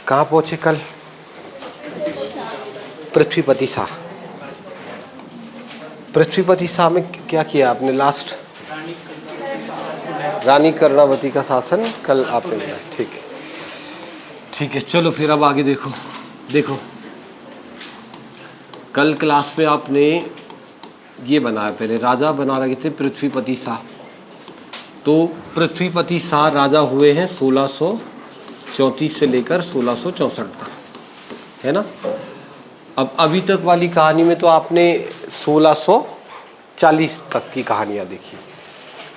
कहाँ पहुँचे कल? पृथ्वीपति शाह। पृथ्वीपति शाह में क्या किया आपने लास्ट? रानी कर्णावती का शासन कल आपने बताया। ठीक है, ठीक है, चलो फिर अब आगे देखो। देखो कल क्लास में आपने ये बनाया, पहले राजा बना रहे थे पृथ्वीपति शाह। तो पृथ्वीपति शाह राजा हुए हैं 1634 से लेकर 1664 तक, है ना। अब अभी तक वाली कहानी में तो आपने 1640 तक की कहानियाँ देखी।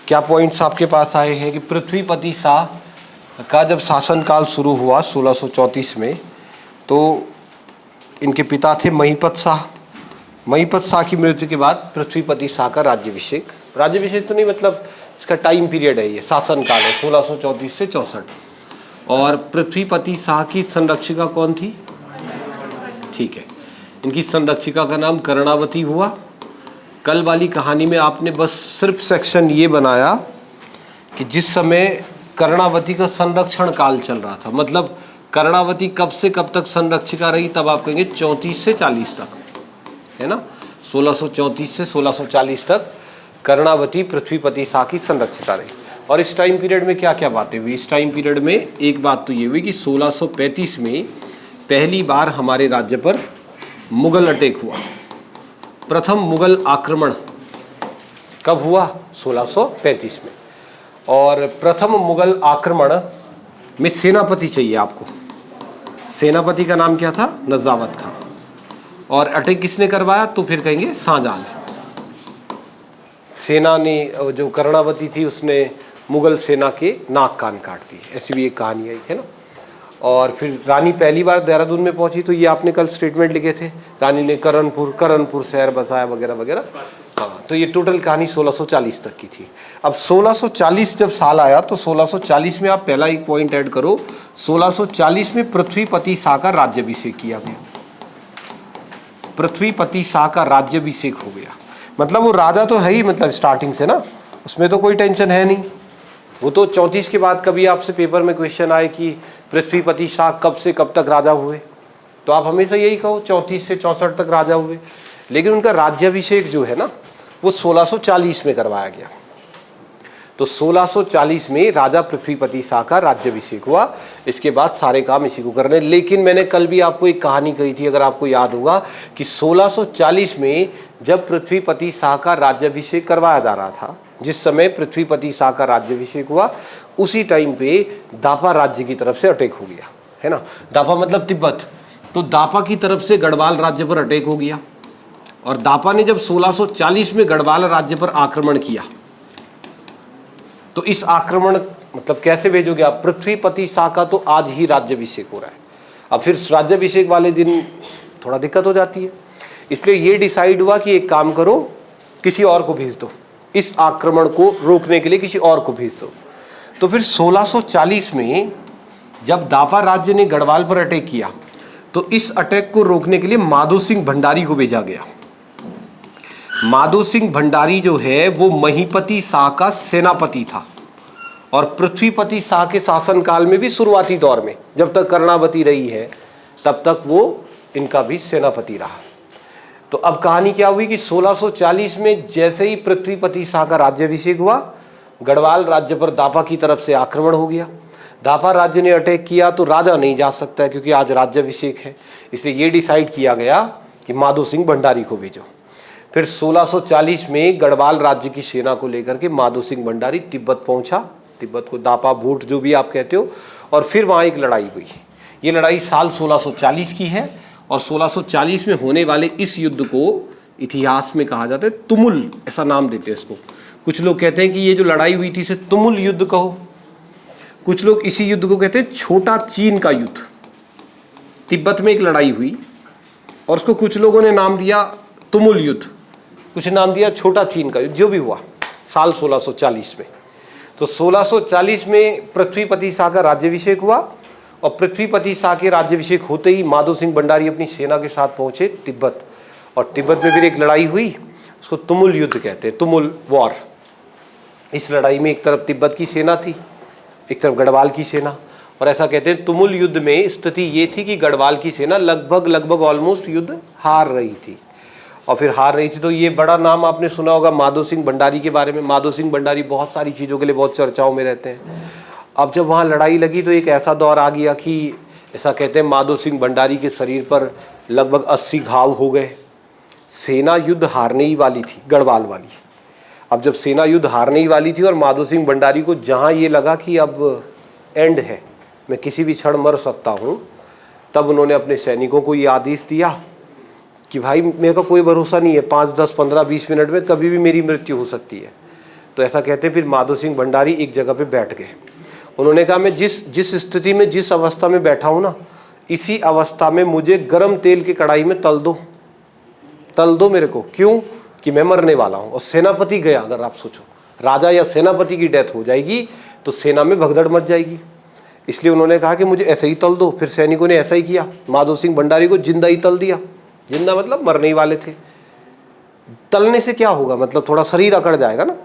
क्या पॉइंट्स आपके पास आए हैं कि पृथ्वीपति शाह का जब शासनकाल शुरू हुआ 1634 में, तो इनके पिता थे महिपत शाह। महिपत शाह की मृत्यु के बाद पृथ्वीपति शाह का राज्याभिषेक, राज्याभिषेक तो नहीं मतलब इसका टाइम पीरियड है, ये शासनकाल है 1634 से 64। और पृथ्वीपति शाह की संरक्षिका कौन थी? ठीक है, इनकी संरक्षिका का नाम कर्णावती हुआ। कल वाली कहानी में आपने बस सिर्फ सेक्शन ये बनाया कि जिस समय कर्णावती का संरक्षण काल चल रहा था, मतलब कर्णावती कब से कब तक संरक्षिका रही, तब आप कहेंगे 34 से 40 तक, है ना। 1634 से 1640 तक कर्णावती पृथ्वीपति शाह की संरक्षिका रही। और इस टाइम पीरियड में क्या क्या बातें हुई? इस टाइम पीरियड में एक बात तो ये हुई कि 1635 में पहली बार हमारे राज्य पर मुगल अटैक हुआ। प्रथम मुगल आक्रमण कब हुआ? 1635 में। और प्रथम मुगल आक्रमण में सेनापति चाहिए आपको। सेनापति का नाम क्या था? नजावत खां। और अटैक किसने करवाया? तो फिर कहेंगे शाहजहां ने। सेना ने, जो कर्णावती थी उसने मुगल सेना के नाक कान काट दिए, ऐसी भी एक कहानी आई है ना। और फिर रानी पहली बार देहरादून में पहुंची, तो ये आपने कल स्टेटमेंट लिखे थे, रानी ने करणपुर शहर बसाया वगैरह वगैरह। हाँ, तो ये टोटल कहानी 1640 तक की थी। अब 1640 जब साल आया तो 1640 में आप पहला एक पॉइंट ऐड करो, 1640 में पृथ्वीपति शाह का राज्याभिषेक किया गया। पृथ्वीपति शाह का राज्याभिषेक हो गया, मतलब वो राजा तो है ही, मतलब स्टार्टिंग से ना, उसमें तो कोई टेंशन है नहीं। वो तो 34 के बाद कभी आपसे पेपर में क्वेश्चन आए कि पृथ्वीपति शाह कब से कब तक राजा हुए, तो आप हमेशा यही कहो 34 से 64 तक राजा हुए। लेकिन उनका राज्याभिषेक जो है ना, वो 1640 में करवाया गया। तो 1640 में राजा पृथ्वीपति शाह का राज्याभिषेक हुआ। इसके बाद सारे काम इसी को करने। लेकिन मैंने कल भी आपको एक कहानी कही थी, अगर आपको याद होगा, कि 1640 में जब पृथ्वीपति शाह का राज्याभिषेक करवाया जा रहा था, जिस समय पृथ्वीपति शाह का राज्याभिषेक हुआ, उसी टाइम पे दापा राज्य की तरफ से अटैक हो गया, है ना। दापा मतलब तिब्बत। तो दापा की तरफ से गढ़वाल राज्य पर अटैक हो गया। और दापा ने जब 1640 में गढ़वाल राज्य पर आक्रमण किया, तो इस आक्रमण मतलब कैसे भेजोगे आप? पृथ्वीपति शाह का तो आज ही राज्याभिषेक हो रहा है, अब फिर राज्याभिषेक वाले दिन थोड़ा दिक्कत हो जाती है। इसलिए ये डिसाइड हुआ कि एक काम करो, किसी और को भेज दो, इस आक्रमण को रोकने के लिए किसी और को भेज दो। तो फिर 1640 में जब दापा राज्य ने गढ़वाल पर अटैक किया, तो इस अटैक को रोकने के लिए माधो सिंह भंडारी को भेजा गया। माधो सिंह भंडारी जो है वो महिपति शाह का सेनापति था, और पृथ्वीपति शाह के शासनकाल में भी शुरुआती दौर में जब तक कर्णावती रही है तब तक वो इनका भी सेनापति रहा। तो अब कहानी क्या हुई कि 1640 में जैसे ही पृथ्वीपति शाह का राज्याभिषेक हुआ, गढ़वाल राज्य पर दापा की तरफ से आक्रमण हो गया। दापा राज्य ने अटैक किया तो राजा नहीं जा सकता है क्योंकि आज राज्याभिषेक है, इसलिए ये डिसाइड किया गया कि माधो सिंह भंडारी को भेजो। फिर 1640 में गढ़वाल राज्य की सेना को लेकर के माधो सिंह भंडारी तिब्बत पहुंचा, तिब्बत को दापा भूट जो भी आप कहते हो, और फिर वहाँ एक लड़ाई हुई। ये लड़ाई साल 1640 की है, और 1640 में होने वाले इस युद्ध को इतिहास में कहा जाता है तुमुल, ऐसा नाम देते हैं इसको। कुछ लोग कहते हैं कि ये जो लड़ाई हुई थी इसे तुमुल युद्ध कहो, कुछ लोग इसी युद्ध को कहते हैं छोटा चीन का युद्ध। तिब्बत में एक लड़ाई हुई और उसको कुछ लोगों ने नाम दिया तुमुल युद्ध, कुछ नाम दिया छोटा चीन का युद्ध, जो भी हुआ साल 1640 में। तो 1640 में पृथ्वीपति शाह का राज्याभिषेक हुआ, और पृथ्वीपति शाह के राज्याभिषेक होते ही माधो सिंह भंडारी अपनी सेना के साथ पहुंचे तिब्बत, और तिब्बत में फिर एक लड़ाई हुई, उसको तुमुल युद्ध कहते हैं, तुमुल वॉर। इस लड़ाई में एक तरफ तिब्बत की सेना थी, एक तरफ गढ़वाल की सेना, और ऐसा कहते हैं तुमुल युद्ध में स्थिति ये थी कि गढ़वाल की सेना लगभग ऑलमोस्ट युद्ध हार रही थी। और फिर हार रही थी तो ये बड़ा नाम आपने सुना होगा माधो सिंह भंडारी के बारे में। माधो सिंह भंडारी बहुत सारी चीज़ों के लिए बहुत चर्चाओं में रहते हैं। अब जब वहाँ लड़ाई लगी तो एक ऐसा दौर आ गया कि ऐसा कहते हैं माधो सिंह भंडारी के शरीर पर लगभग 80 घाव हो गए। सेना युद्ध हारने ही वाली थी, गढ़वाल वाली। अब जब सेना युद्ध हारने ही वाली थी और माधो सिंह भंडारी को जहाँ ये लगा कि अब एंड है, मैं किसी भी क्षण मर सकता हूँ, तब उन्होंने अपने सैनिकों को ये आदेश दिया कि भाई मेरे का कोई भरोसा नहीं है, 5, 10, 15, 20 मिनट में कभी भी मेरी मृत्यु हो सकती है। तो ऐसा कहते फिर माधो सिंह भंडारी एक जगह पे बैठ गए। उन्होंने कहा मैं जिस स्थिति में, जिस अवस्था में बैठा हूँ ना, इसी अवस्था में मुझे गर्म तेल की कढ़ाई में तल दो मेरे को। क्यों? कि मैं मरने वाला हूँ। और सेनापति गया, अगर आप सोचो राजा या सेनापति की डेथ हो जाएगी तो सेना में भगदड़ मच जाएगी, इसलिए उन्होंने कहा कि मुझे ऐसे ही तल दो। फिर सैनिकों ने ऐसा ही किया, माधो सिंह भंडारी को जिंदा ही तल दिया। जिंदा मतलब मरने ही वाले थे। तलने से क्या होगा, मतलब थोड़ा शरीर अकड़ जाएगा ना,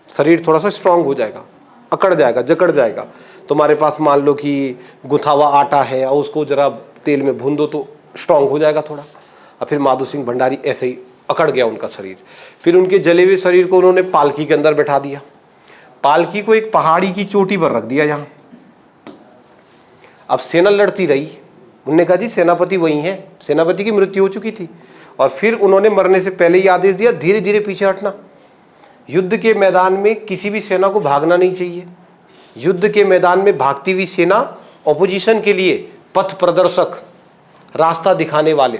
शरीर थोड़ा सा स्ट्रांग हो जाएगा, अकड़ जाएगा, जकड़ जाएगा। तुम्हारे पास मान लो कि गुथा हुआ आटा है और उसको जरा तेल में भून दो तो स्ट्रांग हो जाएगा थोड़ा। और फिर माधो सिंह भंडारी ऐसे ही अकड़ गया उनका शरीर। फिर उनके जले हुए शरीर को उन्होंने पालकी के अंदर बैठा दिया। पालकी को एक पहाड़ी की चोटी पर रख दिया जहाँ। अब सेना लड़ती रही। उन्होंने कहा जी सेनापति वही है, सेनापति की मृत्यु हो चुकी थी। और फिर उन्होंने मरने से पहले ही आदेश दिया धीरे धीरे पीछे हटना। युद्ध के मैदान में किसी भी सेना को भागना नहीं चाहिए। युद्ध के मैदान में भागती हुई सेना ऑपोजिशन के लिए पथ प्रदर्शक, रास्ता दिखाने वाले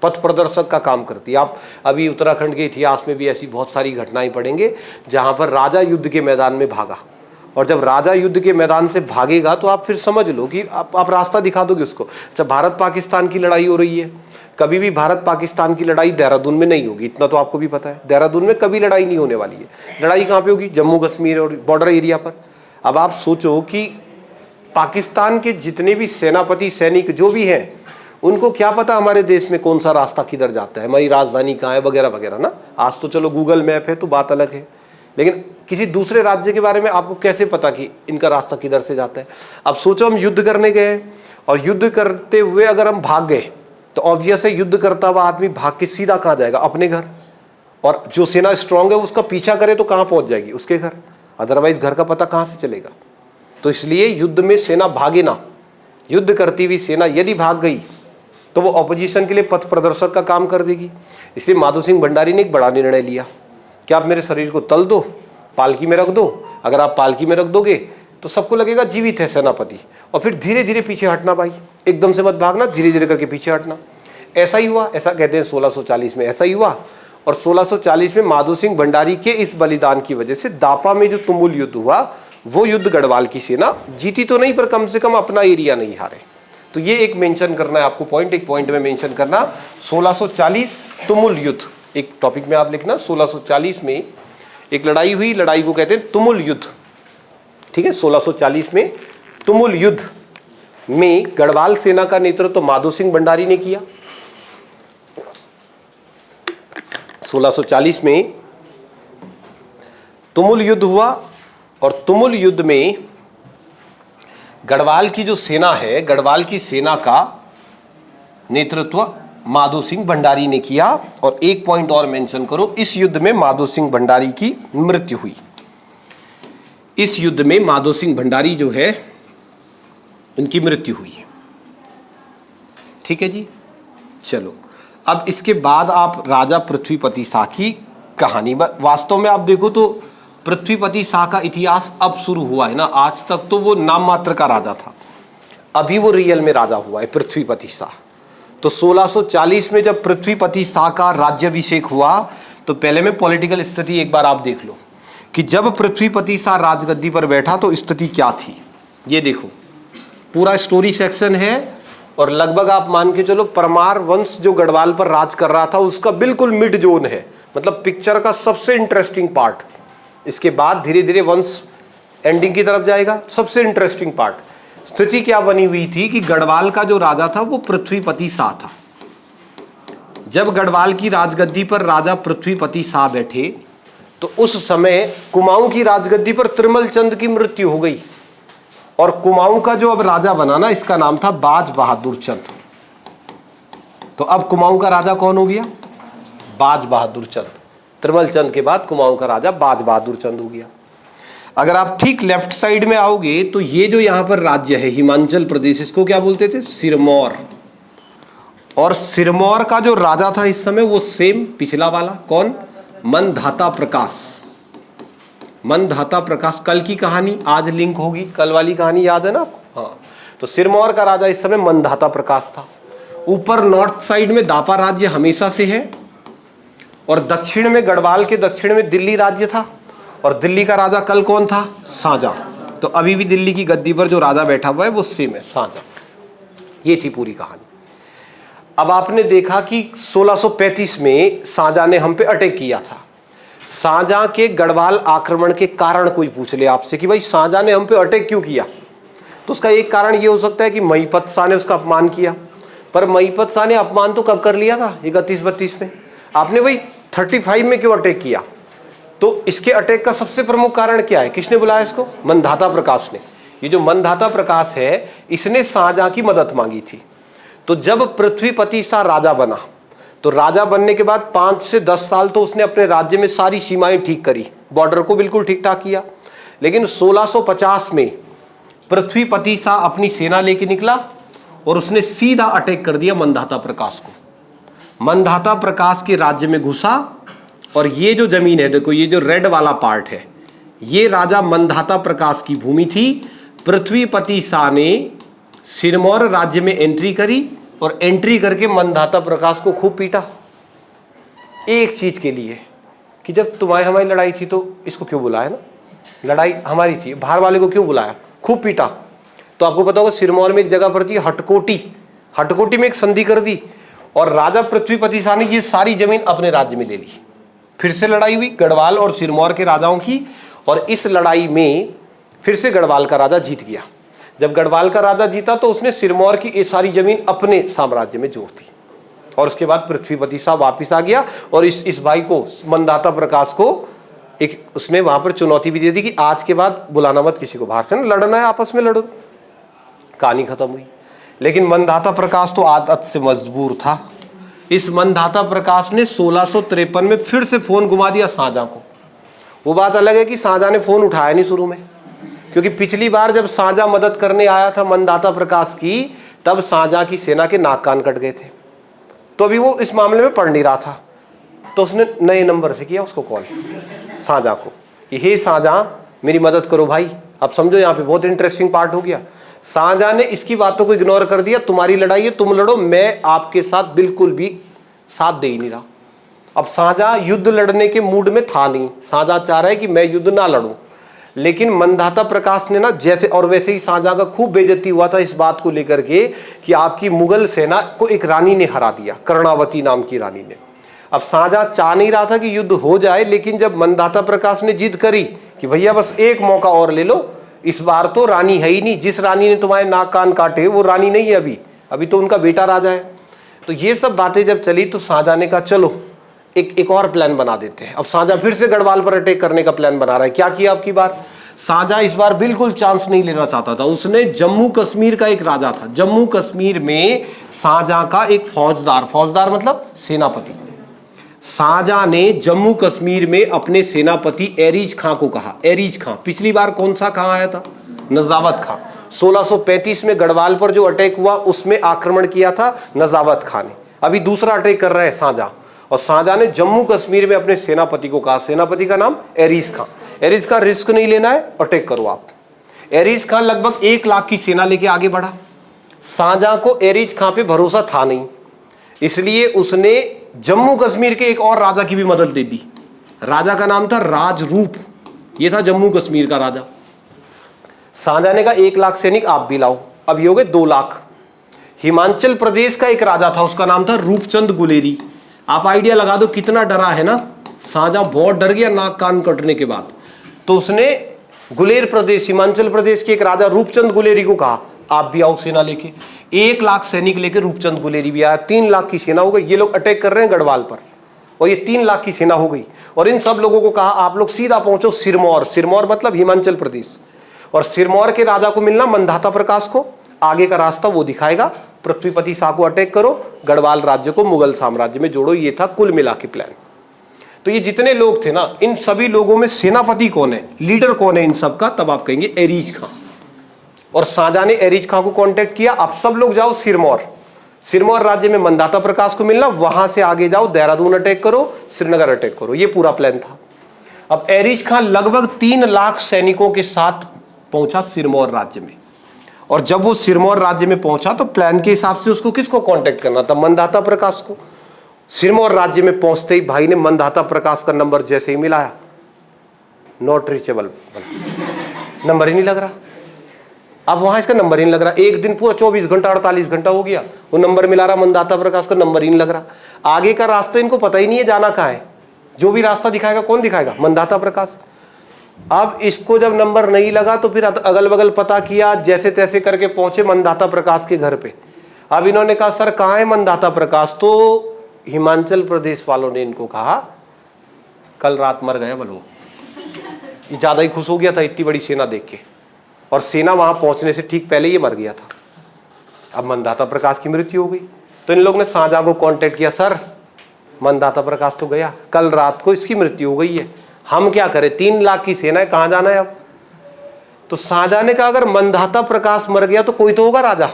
पथ प्रदर्शक का काम करती है। आप अभी उत्तराखंड के इतिहास में भी ऐसी बहुत सारी घटनाएं पढ़ेंगे जहां पर राजा युद्ध के मैदान में भागा। और जब राजा युद्ध के मैदान से भागेगा तो आप फिर समझ लो कि आप रास्ता दिखा दोगे उसको। जब भारत पाकिस्तान की लड़ाई हो रही है, कभी भी भारत पाकिस्तान की लड़ाई देहरादून में नहीं होगी, इतना तो आपको भी पता है। देहरादून में कभी लड़ाई नहीं होने वाली है। लड़ाई कहाँ पे होगी? जम्मू कश्मीर और बॉर्डर एरिया पर। अब आप सोचो कि पाकिस्तान के जितने भी सेनापति, सैनिक जो भी हैं, उनको क्या पता हमारे देश में कौन सा रास्ता किधर जाता है, हमारी राजधानी कहाँ है, वगैरह वगैरह ना। आज तो चलो गूगल मैप है तो बात अलग है, लेकिन किसी दूसरे राज्य के बारे में आपको कैसे पता कि इनका रास्ता किधर से जाता है? अब सोचो हम युद्ध करने गए और युद्ध करते हुए अगर हम भाग गए तो ऑब्वियस है युद्ध करता हुआ आदमी भाग के सीधा कहाँ जाएगा? अपने घर। और जो सेना स्ट्रांग है उसका पीछा करे तो कहाँ पहुंच जाएगी? उसके घर। अदरवाइज घर का पता कहाँ से चलेगा? तो इसलिए युद्ध में सेना भागे ना। युद्ध करती हुई सेना यदि भाग गई तो वो ऑपोजिशन के लिए पथ प्रदर्शक का काम कर देगी। इसलिए माधो सिंह भंडारी ने एक बड़ा निर्णय लिया कि आप मेरे शरीर को तल दो, पालकी में रख दो। अगर आप पालकी में रख दोगे तो सबको लगेगा जीवित है सेनापति, और फिर धीरे धीरे पीछे हटना भाई, एकदम से मत भागना, धीरे धीरे करके पीछे हटना। ऐसा ही हुआ, ऐसा कहते हैं 1640 में ऐसा ही हुआ। और 1640 में माधो सिंह भंडारी के इस बलिदान की वजह से दापा में जो तुमुल युद्ध हुआ, वो युद्ध गढ़वाल की सेना जीती तो नहीं पर कम से कम अपना एरिया नहीं हारे। तो ये एक मेंशन करना है आपको, पॉइंट, एक पॉइंट में मेंशन करना। 1640 तुमुल युद्ध, एक टॉपिक में आप लिखना। 1640 में एक लड़ाई हुई, लड़ाई को कहते हैं तुमुल युद्ध, ठीक है। 1640 में तुमुल युद्ध में गढ़वाल सेना का नेतृत्व तो माधो सिंह भंडारी ने किया। 1640 में तुमुल युद्ध हुआ और तुमुल युद्ध में गढ़वाल की जो सेना है, गढ़वाल की सेना का नेतृत्व माधो सिंह भंडारी ने किया। और एक पॉइंट और मेंशन करो, इस युद्ध में माधो सिंह भंडारी की मृत्यु हुई। इस युद्ध में माधो सिंह भंडारी जो है उनकी मृत्यु हुई, ठीक है जी। चलो अब इसके बाद आप राजा पृथ्वीपति शाह की कहानी, वास्तव में आप देखो तो पृथ्वीपति शाह का इतिहास अब शुरू हुआ है ना। आज तक तो वो नाम मात्र का राजा था, अभी वो रियल में राजा हुआ है पृथ्वीपति शाह। तो 1640 में जब पृथ्वीपति शाह का राज्याभिषेक हुआ तो पहले में पॉलिटिकल स्थिति एक बार आप देख लो कि जब पृथ्वीपति शाह राजगद्दी पर बैठा तो स्थिति क्या थी। ये देखो पूरा स्टोरी सेक्शन है और लगभग आप मान के चलो परमार वंश जो गढ़वाल पर राज कर रहा था उसका बिल्कुल मिड जोन है, मतलब पिक्चर का सबसे इंटरेस्टिंग पार्ट। इसके बाद धीरे धीरे वंश एंडिंग की तरफ जाएगा। सबसे इंटरेस्टिंग पार्ट, स्थिति क्या बनी हुई थी कि गढ़वाल का जो राजा था वो पृथ्वीपति शाह था। जब गढ़वाल की राजगद्दी पर राजा पृथ्वीपति शाह बैठे तो उस समय कुमाऊं की राजगद्दी पर त्रिमल चंद की मृत्यु हो गई। और कुमाऊं का जो अब राजा बना ना, इसका नाम था बाज बहादुर चंद। तो अब कुमाऊं का राजा कौन हो गया? बाज बहादुर चंद। त्रिमल चंद के बाद कुमाऊं का राजा बाज बहादुर चंद हो गया। अगर आप ठीक लेफ्ट साइड में आओगे तो ये जो यहां पर राज्य है हिमाचल प्रदेश, इसको क्या बोलते थे? सिरमौर। और सिरमौर का जो राजा था इस समय वो सेम पिछला वाला, कौन? मनधाता प्रकाश। मनधाता प्रकाश, कल की कहानी आज लिंक होगी, कल वाली कहानी याद है ना आपको? हाँ, तो सिरमौर का राजा इस समय मनधाता प्रकाश था। ऊपर नॉर्थ साइड में दापा राज्य हमेशा से है, और दक्षिण में गढ़वाल के दक्षिण में दिल्ली राज्य था, और दिल्ली का राजा कल कौन था? शाहजहां। तो अभी भी दिल्ली की गद्दी पर जो राजा बैठा हुआ है वो सेम है, शाहजहां। ये थी पूरी कहानी। अब आपने देखा कि 1635 में शाहजहां ने हम पे अटैक किया था। शाहजहां के गढ़वाल आक्रमण के कारण कोई पूछ ले आपसे कि भाई शाहजहां ने हम पे अटैक क्यों किया, तो उसका एक कारण ये हो सकता है कि महिपत शाह ने उसका अपमान किया। पर महिपत शाह ने अपमान तो कब कर लिया था? 31-32 में। आपने भाई 35 में क्यों अटैक किया? तो इसके अटैक का सबसे प्रमुख कारण क्या है? किसने बुलाया इसको? मनधाता प्रकाश ने। ये जो मनधाता प्रकाश है, इसने शाहजहां की मदद मांगी थी। तो जब पृथ्वीपति शाह राजा बना, तो राजा बनने के बाद 5 से 10 साल तो उसने अपने राज्य में सारी सीमाएं ठीक करी, बॉर्डर को बिल्कुल ठीक ठाक किया। लेकिन 1650 में पृथ्वीपति शाह अपनी सेना लेके निकला और उसने सीधा अटैक कर दिया मनधाता प्रकाश को। मनधाता प्रकाश के राज्य में घुसा, और ये जो जमीन है, देखो ये जो रेड वाला पार्ट है, ये राजा मनधाता प्रकाश की भूमि थी। पृथ्वीपति शाह ने सिरमौर राज्य में एंट्री करी, और एंट्री करके मनधाता प्रकाश को खूब पीटा, एक चीज के लिए कि जब तुम्हारी हमारी लड़ाई थी तो इसको क्यों बुलाया? ना, लड़ाई हमारी थी, बाहर वाले को क्यों बुलाया? खूब पीटा। तो आपको पता होगा सिरमौर में एक जगह पर थी हटकोटी, हटकोटी में एक संधि कर दी, और राजा पृथ्वीपति शाह ने ये सारी जमीन अपने राज्य में ले ली। फिर से लड़ाई हुई गढ़वाल और सिरमौर के राजाओं की, और इस लड़ाई में फिर से गढ़वाल का राजा जीत गया। जब गढ़वाल का राजा जीता तो उसने सिरमौर की ये सारी जमीन अपने साम्राज्य में जोड़ दी, और उसके बाद पृथ्वीपति शाह वापिस आ गया, और इस भाई को, मनधाता प्रकाश को, एक उसने वहां पर चुनौती भी दे दी कि आज के बाद बुलाना मत किसी को बाहर से, ना लड़ना है आपस में लड़ो। कहानी खत्म हुई। लेकिन मनधाता प्रकाश तो आदत से मजबूर था। इस मनधाता प्रकाश ने 1653 में फिर से फोन घुमा दिया शाहजहां को। वो बात अलग है कि शाहजहां ने फोन उठाया नहीं शुरू में, क्योंकि पिछली बार जब शाहजहां मदद करने आया था मनधाता प्रकाश की, तब शाहजहां की सेना के नाक कान कट गए थे। तो अभी वो इस मामले में पढ़ नहीं रहा था, तो उसने नए नंबर से किया उसको कॉल, शाहजहां को, हे शाहजहां मेरी मदद करो भाई। अब समझो यहाँ पे बहुत इंटरेस्टिंग पार्ट हो गया। शाहजहां ने इसकी बातों को इग्नोर कर दिया, तुम्हारी लड़ाई है तुम लड़ो, मैं आपके साथ बिल्कुल भी साथ दे ही नहीं रहा। अब शाहजहां युद्ध लड़ने के मूड में था नहीं, शाहजहां चाह रहा है कि मैं युद्ध ना लड़ूं। लेकिन मनधाता प्रकाश ने ना जैसे, और वैसे ही शाहजहां का खूब बेइज्जती हुआ था इस बात को लेकर के कि आपकी मुगल सेना को एक रानी ने हरा दिया, कर्णावती नाम की रानी ने। अब शाहजहां चाह नहीं रहा था कि युद्ध हो जाए, लेकिन जब मनधाता प्रकाश ने जिद करी कि भैया बस एक मौका और ले लो, इस बार तो रानी है ही नहीं, जिस रानी ने तुम्हारे नाक कान काटे वो रानी नहीं है अभी तो उनका बेटा राजा है। तो ये सब बातें जब चली तो शाहजहां ने कहा चलो एक और प्लान बना देते हैं। अब शाहजहां फिर से गढ़वाल पर अटैक करने का प्लान बना रहा है। क्या किया आपकी बार? शाहजहां इस बार बिल्कुल चांस नहीं लेना चाहता था। उसने जम्मू कश्मीर का एक राजा था, जम्मू कश्मीर में शाहजहां का एक फौजदार मतलब सेनापति, शाहजहां ने जम्मू कश्मीर में अपने सेनापति एरीज खां को कहा। एरीज खां पिछली बार कौन सा खां आया था? नजावत खां। 1635 में गढ़वाल पर जो अटैक हुआ उसमें आक्रमण किया था नजावत खां ने। अभी दूसरा अटैक कर रहे हैं शाहजहां, और शाहजहां ने जम्मू कश्मीर में अपने सेनापति को कहा, सेनापति का नाम एरीज खां। एरीज खां रिस्क नहीं लेना है, अटैक करो आप। एरीज खां लगभग 1 लाख की सेना लेके आगे बढ़ा। शाहजहां को एरीज खां पे भरोसा था नहीं, इसलिए उसने जम्मू कश्मीर के एक और राजा की भी मदद दे दी। राजा का नाम था राजरूप, ये था जम्मू कश्मीर का राजा। शाहजहां ने कहा 1 लाख सैनिक आप भी लाओ, अब ये हो गए 2 लाख। हिमाचल प्रदेश का एक राजा था, उसका नाम था रूपचंद गुलेरी। आप आइडिया लगा दो कितना डरा है ना, शाहजहां बहुत डर गया नाक कान कटने के बाद। तो उसने गुलेर प्रदेश, हिमाचल प्रदेश के एक राजा रूपचंद गुलेरी को कहा आप भी आओ सेना लेके। 1 लाख सैनिक लेके रूपचंद गुलेरी भी आया। 3 लाख की सेना हो गई। ये लोग अटैक कर रहे हैं गढ़वाल पर, और ये 3 लाख की सेना हो गई। और इन सब लोगों को कहा आप लोग सीधा पहुंचो सिरमौर। सिरमौर मतलब हिमाचल प्रदेश। और सिरमौर के राजा को मिलना मंधाता प्रकाश को, आगे का रास्ता वो दिखाएगा। पृथ्वीपति शाह को अटैक करो, गढ़वाल राज्य को मुगल साम्राज्य में जोड़ो, ये था कुल मिला के प्लान। तो ये जितने लोग थे ना, इन सभी लोगों में सेनापति कौन है, लीडर कौन है इन सब का, तब आप कहेंगे एरीज खां। और शाहजहां ने एरीज खां को कांटेक्ट किया, आप सब लोग जाओ सिरमौर, सिरमौर राज्य में मंधाता प्रकाश को मिलना, वहां से आगे जाओ देहरादून अटैक करो, श्रीनगर अटैक करो, ये पूरा प्लान था। अब एरीज खां लगभग 3 लाख सैनिकों के साथ पहुंचा सिरमौर राज्य में, और जब वो सिरमौर राज्य में पहुंचा तो प्लान के हिसाब से उसको किसको कांटेक्ट करना था, मंधाता प्रकाश को। सिरमौर राज्य में पहुंचते ही भाई ने मंधाता प्रकाश का नंबर जैसे ही मिलाया, नॉट रीचेबल, नंबर ही नहीं लग रहा। अब वहां इसका नंबर ही नहीं लग रहा, एक दिन पूरा 24 घंटा 48 घंटा हो गया, वो नंबर मिला रहा मंधाता प्रकाश का, नंबर ही नहीं लग रहा। आगे का रास्ता इनको पता ही नहीं है जाना कहाँ है, जो भी रास्ता दिखाएगा कौन दिखाएगा, मंधाता प्रकाश। अब इसको जब नंबर नहीं लगा तो फिर अगल बगल पता किया, जैसे तैसे करके पहुंचे मंधाता प्रकाश के घर पे। अब इन्होंने कहा सर कहाँ है मंधाता प्रकाश, तो हिमाचल प्रदेश वालों ने इनको कहा कल रात मर गया बोलो। ये ज्यादा ही खुश हो गया था इतनी बड़ी सेना देख के, और सेना वहां पहुंचने से ठीक पहले ये मर गया था। अब मंधाता प्रकाश की मृत्यु हो गई, तो इन लोगों ने शाहजहां को कांटेक्ट किया, सर मंधाता प्रकाश तो गया, कल रात को इसकी मृत्यु हो गई है, हम क्या करें, 3 लाख की सेना है, कहां जाना है अब। तो शाहजहां ने कहा अगर मंधाता प्रकाश मर गया तो कोई तो होगा राजा,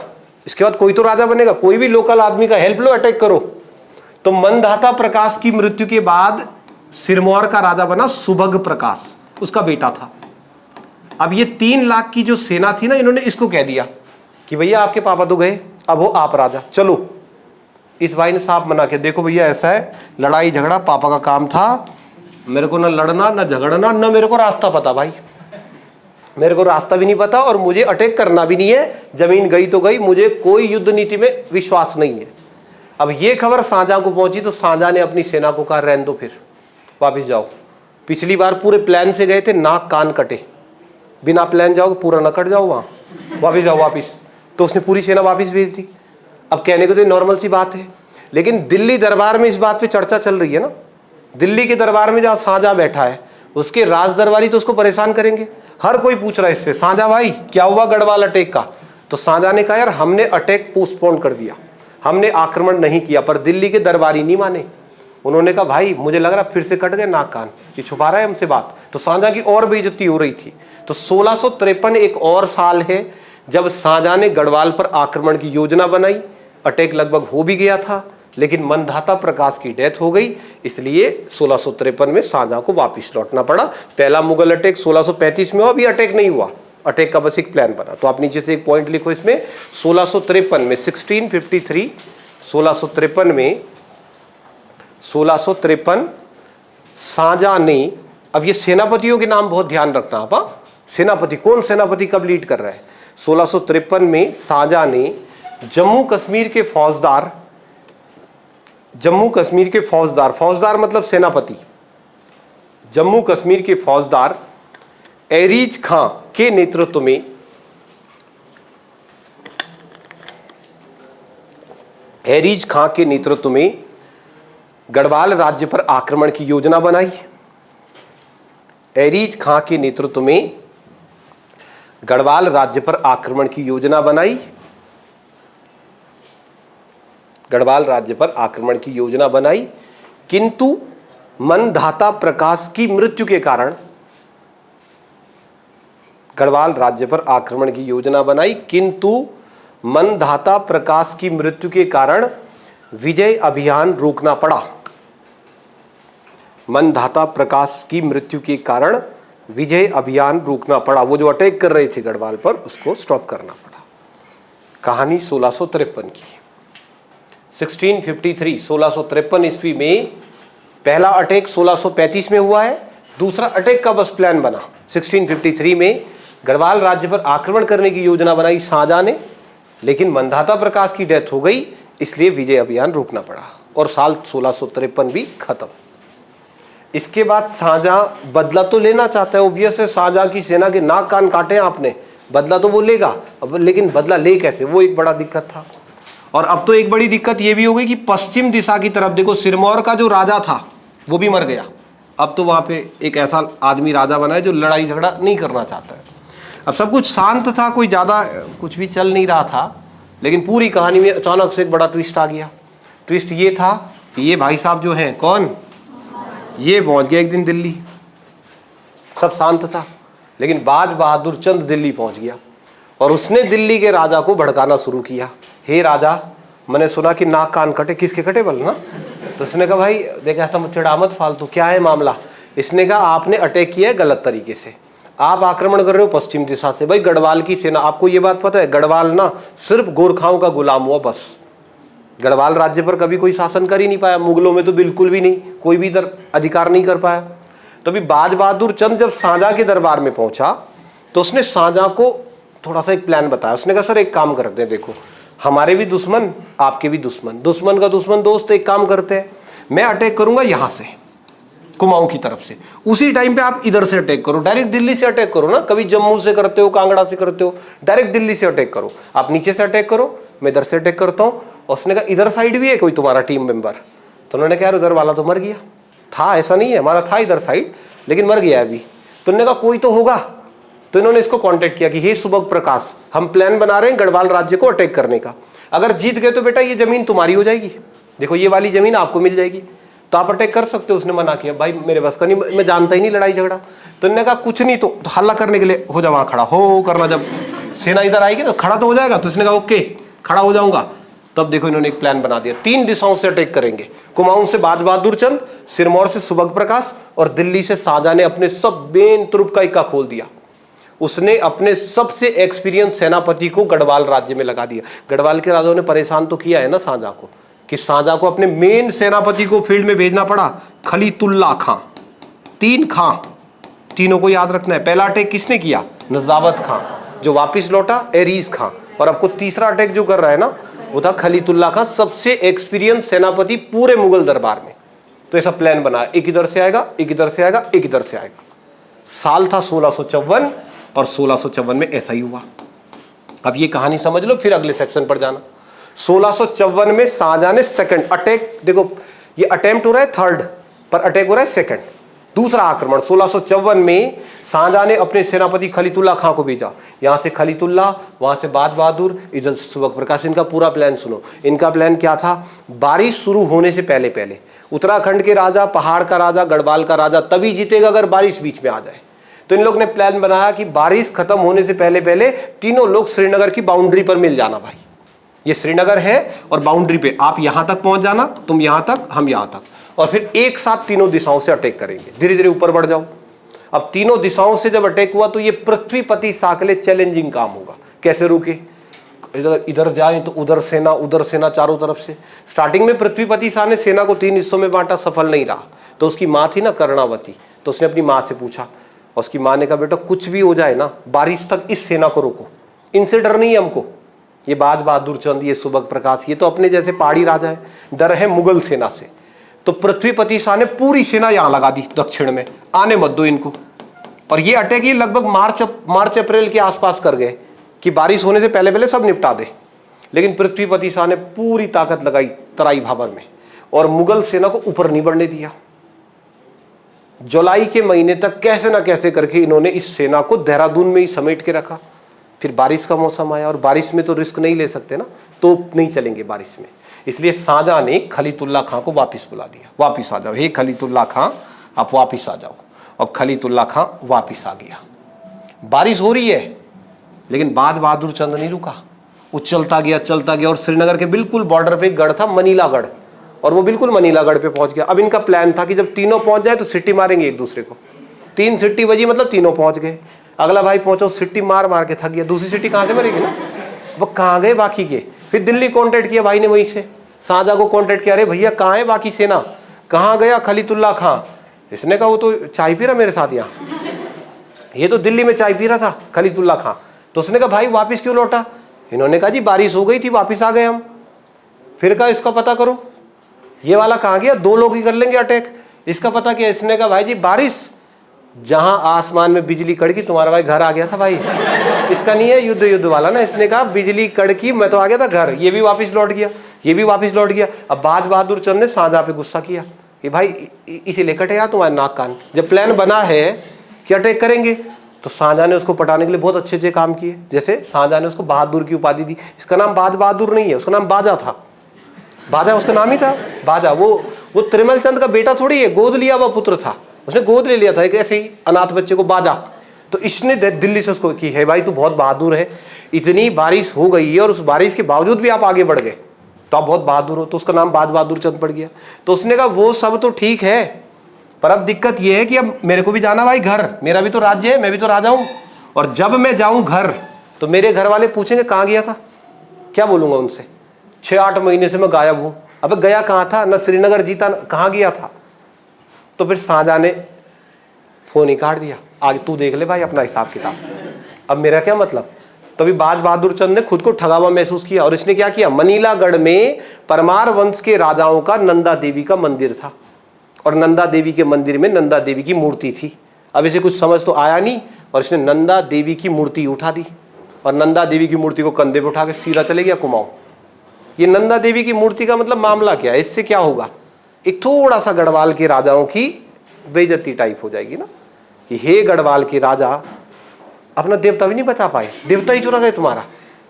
इसके बाद कोई तो राजा बनेगा, कोई भी लोकल आदमी का हेल्प लो, अटैक करो। तो मंधाता प्रकाश की मृत्यु के बाद सिरमौर का राजा बना सुभग प्रकाश, उसका बेटा था। अब ये 3 लाख की जो सेना थी ना, इन्होंने इसको कह दिया कि भैया आपके पापा तो गए, अब हो आप राजा, चलो। इस भाई ने साफ मना के, देखो भैया ऐसा है, लड़ाई झगड़ा पापा का काम था, मेरे को ना लड़ना ना झगड़ना, ना मेरे को रास्ता पता भाई, मेरे को रास्ता भी नहीं पता, और मुझे अटैक करना भी नहीं है, जमीन गई तो गई, मुझे कोई युद्ध नीति में विश्वास नहीं है। अब ये खबर शाहजहां को पहुंची तो शाहजहां ने अपनी सेना को कहा रहने दो, फिर वापिस जाओ। पिछली बार पूरे प्लान से गए थे, नाक कान कटे, बिना प्लान जाओगे पूरा न कट जाओ, वहां वापिस जाओ वापिस। तो उसने पूरी सेना वापिस भेज दी। अब कहने को तो नॉर्मल सी बात है, लेकिन दिल्ली दरबार में इस बात पे चर्चा चल रही है ना। दिल्ली के दरबार में जहां शाहजहां बैठा है, उसके राज दरबारी तो उसको परेशान करेंगे, हर कोई पूछ रहा है इससे, शाहजहां भाई क्या हुआ गढ़वाल अटैक का। तो शाहजहां ने कहा यार हमने अटैक पोस्टपोन कर दिया, हमने आक्रमण नहीं किया, पर दिल्ली के दरबारी नहीं माने। उन्होंने कहा भाई मुझे लग रहा फिर से कट गए नाक कान, ये छुपा रहा है हमसे बात। तो शाहजहां की और बेइज्जती हो रही थी। तो 1653 एक और साल है जब शाहजहां ने गढ़वाल पर आक्रमण की योजना बनाई, अटैक लगभग हो भी गया था, लेकिन मंधाता प्रकाश की डेथ हो गई, इसलिए 1653 में शाहजहां को वापस लौटना पड़ा। पहला मुगल अटैक 1635 में हुआ, अभी अटैक नहीं हुआ, अटैक का बस एक प्लान बना। तो आप नीचे से एक पॉइंट लिखो इसमें, 1653 में 1653 1653 में 1653 शाहजहां ने, अब ये सेनापतियों के नाम बहुत ध्यान रखना आप, हाँ? सेनापति कौन सेनापति कब लीड कर रहा है। 1653 में शाहजहां ने जम्मू कश्मीर के फौजदार, जम्मू कश्मीर के फौजदार, फौजदार मतलब सेनापति, जम्मू कश्मीर के फौजदार एरीज खां के नेतृत्व में एरीज खां के नेतृत्व में गढ़वाल राज्य पर आक्रमण की योजना बनाई। एरीज खां के नेतृत्व में गढ़वाल राज्य पर आक्रमण की योजना बनाई, गढ़वाल राज्य पर आक्रमण की योजना बनाई, किंतु मंधाता प्रकाश की मृत्यु के कारण, गढ़वाल राज्य पर आक्रमण की योजना बनाई, किंतु मंधाता प्रकाश की मृत्यु के कारण विजय अभियान रोकना पड़ा। मंधाता प्रकाश की मृत्यु के कारण विजय अभियान रोकना पड़ा, वो जो अटैक कर रहे थे गढ़वाल पर उसको स्टॉप करना पड़ा। कहानी 1653 की। 1653 ईस्वी में पहला अटैक 1635 में हुआ है, दूसरा अटैक का बस प्लान बना। 1653 में गढ़वाल राज्य पर आक्रमण करने की योजना बनाई शाहजहां ने, लेकिन मंधाता प्रकाश की डेथ हो गई, इसलिए विजय अभियान रोकना पड़ा और साल 1653 भी खत्म। इसके बाद शाहजहां बदला तो लेना चाहता है, ऑब्वियस है, शाहजहां की सेना के नाक कान काटे आपने, बदला तो वो लेगा, अब लेकिन बदला ले कैसे, वो एक बड़ा दिक्कत था। और अब तो एक बड़ी दिक्कत ये भी हो गई कि पश्चिम दिशा की तरफ देखो, सिरमौर का जो राजा था वो भी मर गया, अब तो वहां पे एक ऐसा आदमी राजा बना है जो लड़ाई झगड़ा नहीं करना चाहता है। अब सब कुछ शांत था, कोई ज़्यादा कुछ भी चल नहीं रहा था, लेकिन पूरी कहानी में अचानक से एक बड़ा ट्विस्ट आ गया। ट्विस्ट ये था कि ये भाई साहब जो हैं, कौन, ये पहुंच गए एक दिन दिल्ली। सब शांत था, लेकिन बाज बहादुर चंद दिल्ली पहुंच गया और उसने दिल्ली के राजा को भड़काना शुरू किया। हे राजा, मैंने सुना कि नाक कान कटे, किसके कटे बोल ना? तो उसने कहा भाई देख ऐसा मत चिढ़ा मत फालतू, क्या है मामला? इसने कहा आपने अटैक किया है गलत तरीके से, आप आक्रमण कर रहे हो पश्चिम दिशा से। भाई गढ़वाल की सेना, आपको ये बात पता है गढ़वाल ना सिर्फ गोरखाओं का गुलाम हुआ बस। गढ़वाल राज्य पर कभी कोई शासन कर ही नहीं पाया, मुगलों में तो बिल्कुल भी नहीं, कोई भी इधर अधिकार नहीं कर पाया। तो अभी बाज बहादुर चंद जब शाहजहां के दरबार में पहुंचा तो उसने शाहजहां को थोड़ा सा एक प्लान बताया। उसने कहा सर एक काम करते हैं, देखो हमारे भी दुश्मन आपके भी दुश्मन, दुश्मन का दुश्मन दोस्त, एक काम करते हैं मैं अटैक करूंगा यहां से कुमाऊं की तरफ से, उसी टाइम पे आप इधर से अटैक करो, डायरेक्ट दिल्ली से अटैक करो ना, कभी जम्मू से करते हो कांगड़ा से करते हो, डायरेक्ट दिल्ली से अटैक करो। आप नीचे से अटैक करो, मैं इधर से अटैक करता हूँ। उसने कहा इधर साइड भी है कोई तुम्हारा टीम मेंबर? तो उन्होंने कहा उधर वाला तो मर गया था, ऐसा नहीं है, हमारा था इधर साइड लेकिन मर गया अभी। तो उन्होंने कहा कोई तो होगा। तो इन्होंने इसको कांटेक्ट किया कि हे सुबह प्रकाश, हम प्लान बना रहे हैं गढ़वाल राज्य को अटैक करने का, अगर जीत गए तो बेटा ये जमीन तुम्हारी हो जाएगी, देखो ये वाली जमीन आपको मिल जाएगी, तो आप अटैक कर सकते हो। उसने मना किया, भाई मेरे बस का नहीं, मैं जानता ही नहीं लड़ाई झगड़ा। तो उन्होंने कहा कुछ नहीं, तो हल्ला करने के लिए हो जा वहां खड़ा हो करना, जब सेना इधर आएगी ना खड़ा तो हो जाएगा। तो उसने कहा ओके खड़ा हो जाऊंगा। तब देखो इन्होंने एक प्लान बना दिया, 3 दिशाओं से अटैक करेंगे, कुमाऊं से बाज बहादुर चंद, सिरमौर से सुबह प्रकाश और दिल्ली से शाहजहां ने अपने सब मेन तुरुप का इक्का खोल दिया। उसने अपने सबसे एक्सपीरियंस सेनापति को गढ़वाल राज्य में लगा दिया। गढ़वाल के राजाओं ने परेशान तो किया है ना शाहजहां को, कि शाहजहां को अपने मेन सेनापति को फील्ड में भेजना पड़ा, खलीतुल्ला खां। 3 खां, तीनों को याद रखना है। पहला अटैक किसने किया? नजावत खां, जो वापिस लौटा एरीज खां, और आपको तीसरा अटैक जो कर रहा है ना वो था खलीतुल्ला खां, सबसे एक्सपीरियंस सेनापति पूरे मुगल दरबार में। तो ऐसा प्लान बना, एक इधर से आएगा, एक इधर से आएगा, एक इधर से आएगा। साल था 1654 और 1654 में ऐसा ही हुआ। अब ये कहानी समझ लो, फिर अगले सेक्शन पर जाना। 1654 में शाहजहां ने सेकंड अटैक, देखो ये अटेम्प्ट हो रहा है थर्ड, पर अटैक हो रहा है सेकंड, दूसरा आक्रमण। 1654 में शाहजहां ने अपने सेनापति खलीतुल्ला खां को भेजा। यहां से खलीतुल्ला, वहां से बाज बहादुर, इधर से सुबह प्रकाश। इनका पूरा प्लान सुनो। इनका प्लान क्या था? बारिश शुरू होने से पहले पहले उत्तराखंड के राजा, पहाड़ का राजा, गढ़वाल का राजा तभी जीतेगा अगर बारिश बीच में आ जाए। तो इन लोग ने प्लान बनाया कि बारिश खत्म होने से पहले पहले तीनों लोग श्रीनगर की बाउंड्री पर मिल जाना। भाई ये श्रीनगर है और बाउंड्री पे आप यहां तक पहुंच जाना, तुम यहां तक, हम यहां तक, और फिर एक साथ तीनों दिशाओं से अटैक करेंगे। धीरे धीरे ऊपर बढ़ जाओ। अब तीनों दिशाओं से जब अटैक हुआ तो ये पृथ्वीपति शाह के लिए चैलेंजिंग काम होगा। कैसे रुके? इधर जाए तो उधर सेना चारों तरफ से। स्टार्टिंग में पृथ्वीपति शाह ने सेना को 3 हिस्सों में बांटा, सफल नहीं रहा। तो उसकी माँ थी ना कर्णावती, तो उसने अपनी माँ से पूछा, और उसकी माँ ने कहा बेटा कुछ भी हो जाए ना, बारिश तक इस सेना को रोको, इनसे डर नहीं है हमको। ये बाज बहादुर चंद, ये सुबह प्रकाश, ये तो अपने जैसे पहाड़ी राजा है, डर है मुगल सेना से। तो पृथ्वीपति शाह ने पूरी सेना यहां लगा दी दक्षिण में, आने मत दो इनको। और ये अटैक ये लगभग मार्च अप्रैल के आसपास कर गए कि बारिश होने से पहले पहले सब निपटा दे। लेकिन पृथ्वीपति शाह ने पूरी ताकत लगाई तराई भाबर में और मुगल सेना को ऊपर नहीं बढ़ने दिया। जुलाई के महीने तक कैसे ना कैसे करके इन्होंने इस सेना को देहरादून में ही समेट के रखा। फिर बारिश का मौसम आया और बारिश में तो रिस्क नहीं ले सकते ना, तो नहीं चलेंगे बारिश में। इसलिए शाहजहां ने खलीतुल्ला खां को वापस बुला दिया, वापस आ जाओ, हे खलीतुल्ला खां आप वापस आ जाओ। अब खलीतुल्ला खां वापस आ गया। बारिश हो रही है लेकिन बाज बहादुर चंद नहीं रुका, वो चलता गया और श्रीनगर के बिल्कुल बॉर्डर पे एक गढ़ था मनीलागढ़, और वो बिल्कुल मनीलागढ़ पे पहुंच गया। अब इनका प्लान था कि जब तीनों पहुंच जाए तो सिट्टी मारेंगे एक दूसरे को। 3 सिट्टी बजी मतलब तीनों पहुंच गए। अगला भाई पहुंचो, सिट्टी मार मार के थक गया, दूसरी सिट्टी कहां से मरेगी ना, वो कहां गए बाकी के। फिर दिल्ली कॉन्टेक्ट किया भाई ने, वहीं से शाहजहां को कॉन्टेक्ट किया, अरे भैया कहाँ है बाकी सेना, कहाँ गया खलीतुल्ला खां? इसने कहा वो तो चाय पी रहा मेरे साथ यहाँ, ये तो दिल्ली में चाय पी रहा था खलीतुल्ला खां। तो उसने कहा भाई वापिस क्यों लौटा? इन्होंने कहा जी बारिश हो गई थी, वापिस आ गए हम। फिर कहा इसका पता करो, ये वाला कहाँ गया, 2 लोग ही कर लेंगे अटैक, इसका पता क्या? इसने कहा भाई जी बारिश, जहां आसमान में बिजली कड़की तुम्हारा भाई घर आ गया था भाई। इसका नहीं है युद्ध वाला ना, इसने कहा बिजली कड़की मैं तो आ गया था घर, ये भी वापस लौट गया, ये भी वापस लौट गया। अब बाज बहादुर चंद ने शाहजहां पे गुस्सा किया कि भाई इसे लेकर यार तुम्हारे नाक कान, जब प्लान बना है कि अटैक करेंगे तो शाहजहां ने उसको पटाने के लिए बहुत अच्छे अच्छे काम किए। जैसे शाहजहां ने उसको बहादुर की उपाधि दी। इसका नाम बाज बहादुर नहीं है, उसका नाम बाजा था। बाजा उसका नाम ही था, बाजा। वो त्रिमल चंद का बेटा थोड़ी है, गोद लिया हुआ पुत्र था, उसने गोद ले लिया था एक ऐसे ही अनाथ बच्चे को, बाजा। तो इसने दिल्ली से उसको की है भाई तू बहुत बहादुर है, इतनी बारिश हो गई है और उस बारिश के बावजूद भी आप आगे बढ़ गए, तो आप बहुत बहादुर हो। तो उसका नाम बाज बहादुर चंद पड़ गया। तो उसने कहा वो सब तो ठीक है, पर अब दिक्कत ये है कि अब मेरे को भी जाना भाई घर, मेरा भी तो राज्य है, मैं भी तो राजा हूं। और जब मैं जाऊं घर तो मेरे घर वाले पूछेंगे कहां गया था, क्या बोलूंगा उनसे? 6-8 महीने से मैं गायब हूं। अब गया कहां था, न श्रीनगर जीता, कहां गया था? तो फिर शाहजहां ने फोन ही काट दिया, आज तू देख ले भाई अपना हिसाब किताब, अब मेरा क्या मतलब। तभी बाज बहादुर चंद ने खुद को ठगा हुआ महसूस किया और इसने क्या किया, मनीलागढ़ में परमार वंश के राजाओं का नंदा देवी का मंदिर था और नंदा देवी के मंदिर में नंदा देवी की मूर्ति थी। अब इसे कुछ समझ तो आया नहीं और इसने नंदा देवी की मूर्ति उठा दी और नंदा देवी की मूर्ति को कंधे पे उठा के सीधा चले गया कुमाऊं। ये नंदा देवी की मूर्ति का मतलब मामला क्या है, इससे क्या होगा, एक थोड़ा सा गढ़वाल के राजाओं की बेइज्जती टाइप हो जाएगी ना, कि हे गढ़वाल के राजा अपना देवता भी नहीं बचा पाए, देवता ही चुरा गए तुम्हारा,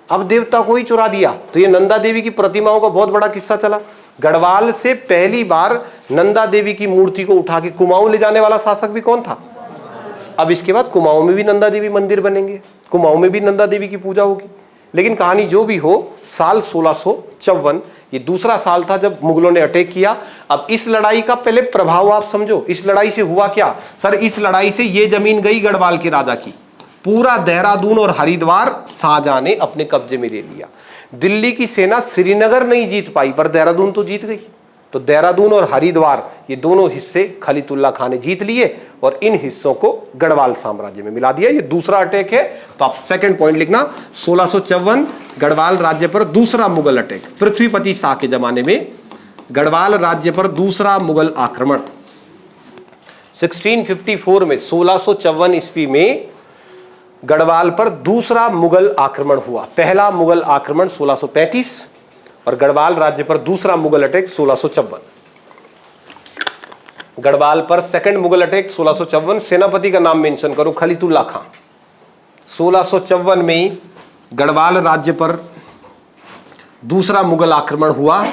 अब देवता को ही चुरा दिया। तो ये नंदा देवी की प्रतिमाओं का बहुत बड़ा किस्सा चला। गढ़वाल से पहली बार नंदा देवी की मूर्ति को उठा के कुमाऊं ले जाने वाला शासक भी कौन था? अब इसके बाद कुमाऊं में भी नंदा देवी मंदिर बनेंगे, कुमाऊं में भी नंदा देवी की पूजा होगी। लेकिन कहानी जो भी हो, साल 1654 ये दूसरा साल था जब मुगलों ने अटैक किया। अब इस लड़ाई का पहले प्रभाव आप समझो, इस लड़ाई से हुआ क्या सर? इस लड़ाई से ये जमीन गई गढ़वाल के राजा की, पूरा देहरादून और हरिद्वार शाहजहां ने अपने कब्जे में ले लिया। दिल्ली की सेना श्रीनगर नहीं जीत पाई पर देहरादून तो जीत गई। तो देहरादून और हरिद्वार ये दोनों हिस्से खलीतुल्लाह खान ने जीत लिए और इन हिस्सों को गढ़वाल साम्राज्य में मिला दिया। ये दूसरा अटैक है, तो आप सेकंड पॉइंट लिखना, 1654 गढ़वाल राज्य पर दूसरा मुगल अटैक, पृथ्वीपति शाह के जमाने में गढ़वाल राज्य पर दूसरा मुगल आक्रमण। 1654 में 1654 ईस्वी में गढ़वाल पर दूसरा मुगल आक्रमण हुआ। पहला मुगल आक्रमण 1635 और गढ़वाल राज्य पर दूसरा मुगल अटैक 1654। गढ़वाल पर सेकंड मुगल अटैक 1654, सेनापति का नाम मेंशन करो, खलीतुल्लाह खां। 1654 में गढ़वाल राज्य पर दूसरा मुगल आक्रमण हुआ।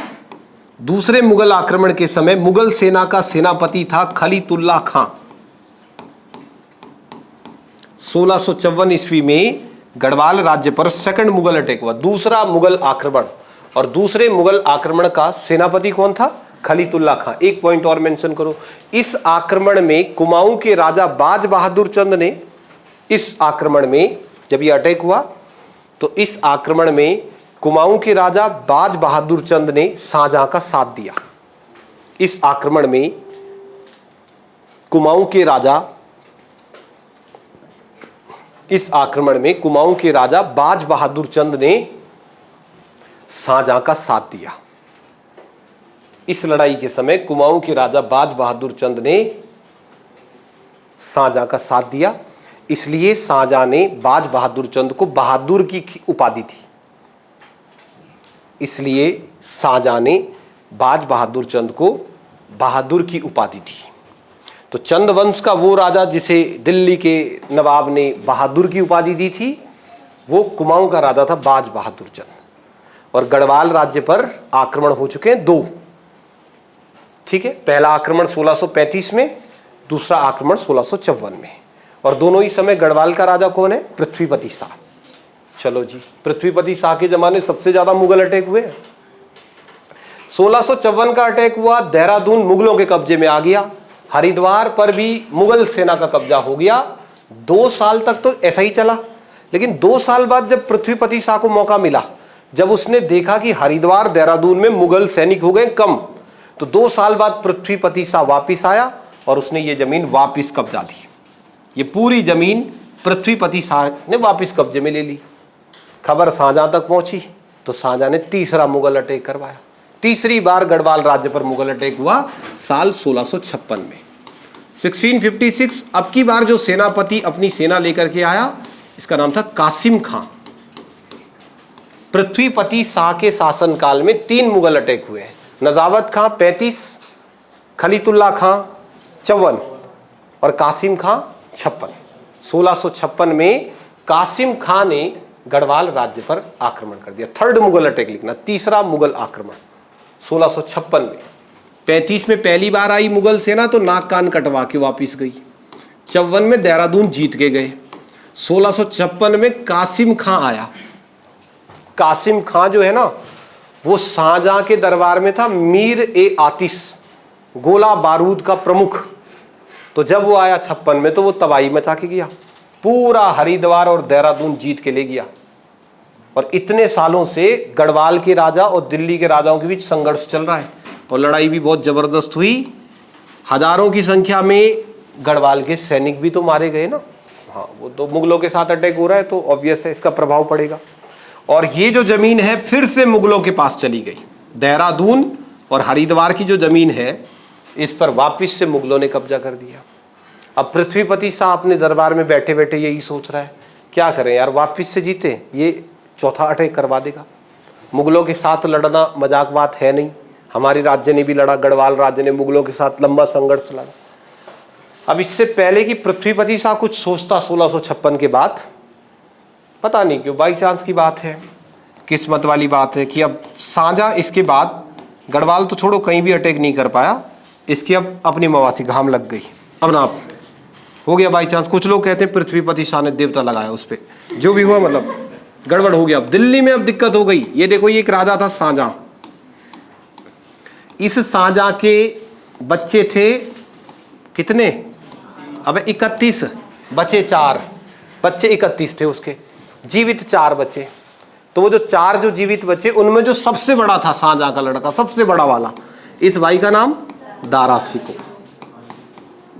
दूसरे मुगल आक्रमण के समय मुगल सेना का सेनापति था खलीतुल्लाह खां। 1654 ईस्वी में गढ़वाल राज्य पर सेकंड मुगल अटैक हुआ, दूसरा मुगल आक्रमण, और दूसरे मुगल आक्रमण का सेनापति कौन था? खलीतुल्लाह खां। एक पॉइंट और मेंशन करो, इस आक्रमण में कुमाऊं के राजा बाज बहादुर चंद ने, इस आक्रमण में जब यह अटैक हुआ तो इस आक्रमण में कुमाऊं के राजा बाज बहादुर चंद ने शाहजहां का साथ दिया। इस आक्रमण में कुमाऊं के राजा, इस आक्रमण में कुमाऊं के राजा बाज बहादुर चंद ने शाहजहां का साथ दिया। इस लड़ाई के समय कुमाऊं के राजा बाज बहादुर चंद ने शाहजहां का साथ दिया, इसलिए शाहजहां ने बाज बहादुर चंद को बहादुर की उपाधि दी। इसलिए शाहजहां ने बाज बहादुर चंद को बहादुर की उपाधि दी। तो चंद वंश का वो राजा जिसे दिल्ली के नवाब ने बहादुर की उपाधि दी थी, वो कुमाऊं का राजा था बाज बहादुर चंद। और गढ़वाल राज्य पर आक्रमण हो चुके हैं 2, ठीक है। पहला आक्रमण 1635 में, दूसरा आक्रमण 1654 में, और दोनों ही समय गढ़वाल का राजा कौन है? पृथ्वीपति शाह। चलो जी, पृथ्वीपति शाह के जमाने सबसे ज्यादा मुगल अटैक हुए। 1654 का अटैक हुआ, देहरादून मुगलों के कब्जे में आ गया, हरिद्वार पर भी मुगल सेना का कब्जा हो गया। 2 साल तक तो ऐसा ही चला, लेकिन 2 साल बाद जब पृथ्वीपति शाह को मौका मिला, जब उसने देखा कि हरिद्वार देहरादून में मुगल सैनिक हो गए कम, तो 2 साल बाद पृथ्वीपति शाह वापिस आया और उसने ये जमीन वापिस कब्जा दी। ये पूरी जमीन पृथ्वीपति शाह ने वापिस कब्जे में ले ली। खबर शाहजहां तक पहुंची तो शाहजहां ने तीसरा मुगल अटैक करवाया। तीसरी बार गढ़वाल राज्य पर मुगल अटैक हुआ साल 1656 में। 1656 अब की बार जो सेनापति अपनी सेना लेकर के आया, इसका नाम था कासिम खां। पृथ्वीपति शाह के शासनकाल में 3 मुगल अटैक हुए हैं। नजावत खां 35, खलीतुल्लाह खां 54 और कासिम खां 56। 1656 में कासिम खां ने गढ़वाल राज्य पर आक्रमण कर दिया। थर्ड मुगल अटैक लिखना, तीसरा मुगल आक्रमण 1656 में। 35 में पहली बार आई मुगल सेना तो नाक कान कटवा के वापिस गई। 54 में देहरादून जीत के गए। 1656 में कासिम खां आया। कासिम खां जो है ना, वो शाहजहां के दरबार में था, मीर ए आतिश, गोला बारूद का प्रमुख। तो जब वो आया 56 में तो वो तबाही मचा के गया, पूरा हरिद्वार और देहरादून जीत के ले गया। और इतने सालों से गढ़वाल के राजा और दिल्ली के राजाओं के बीच संघर्ष चल रहा है और लड़ाई भी बहुत जबरदस्त हुई। हजारों की संख्या में गढ़वाल के सैनिक भी तो मारे गए ना। हाँ, वो तो मुगलों के साथ अटैक हो रहा है तो ऑब्वियस है इसका प्रभाव पड़ेगा। और ये जो जमीन है फिर से मुगलों के पास चली गई। देहरादून और हरिद्वार की जो जमीन है इस पर वापिस से मुगलों ने कब्जा कर दिया। अब पृथ्वीपति शाह अपने दरबार में बैठे बैठे यही सोच रहा है, क्या करें यार, वापिस से जीते, ये चौथा अटैक करवा देगा। मुगलों के साथ लड़ना मजाक बात है नहीं। हमारी राज्य ने भी लड़ा, गढ़वाल राज्य ने मुगलों के साथ लंबा संघर्ष लड़ा। अब इससे पहले कि पृथ्वीपति शाह कुछ सोचता 1656 के बाद, पता नहीं क्यों, बाई चांस की बात है, किस्मत वाली बात है कि अब शाहजहां इसके बाद गढ़वाल तो छोड़ो कहीं भी अटैक नहीं कर पाया, इसकी अब अपनी मवासी घाम लग गई। अब ना हो गया बाई चांस। कुछ लोग कहते हैं पृथ्वीपति शाह ने देवता लगाया उस पर, जो भी हुआ मतलब गड़बड़ हो गया। अब दिल्ली में अब दिक्कत हो गई। ये देखो, ये एक राजा था शाहजहां। इस शाहजहां के बच्चे थे कितने, अब 31, बचे 4, बच्चे 31 थे उसके, जीवित 4 बचे। तो वो जो 4 जो जीवित बचे उनमें जो सबसे बड़ा था शाहजहां का लड़का, सबसे बड़ा वाला, इस भाई का नाम दारा शिकोह।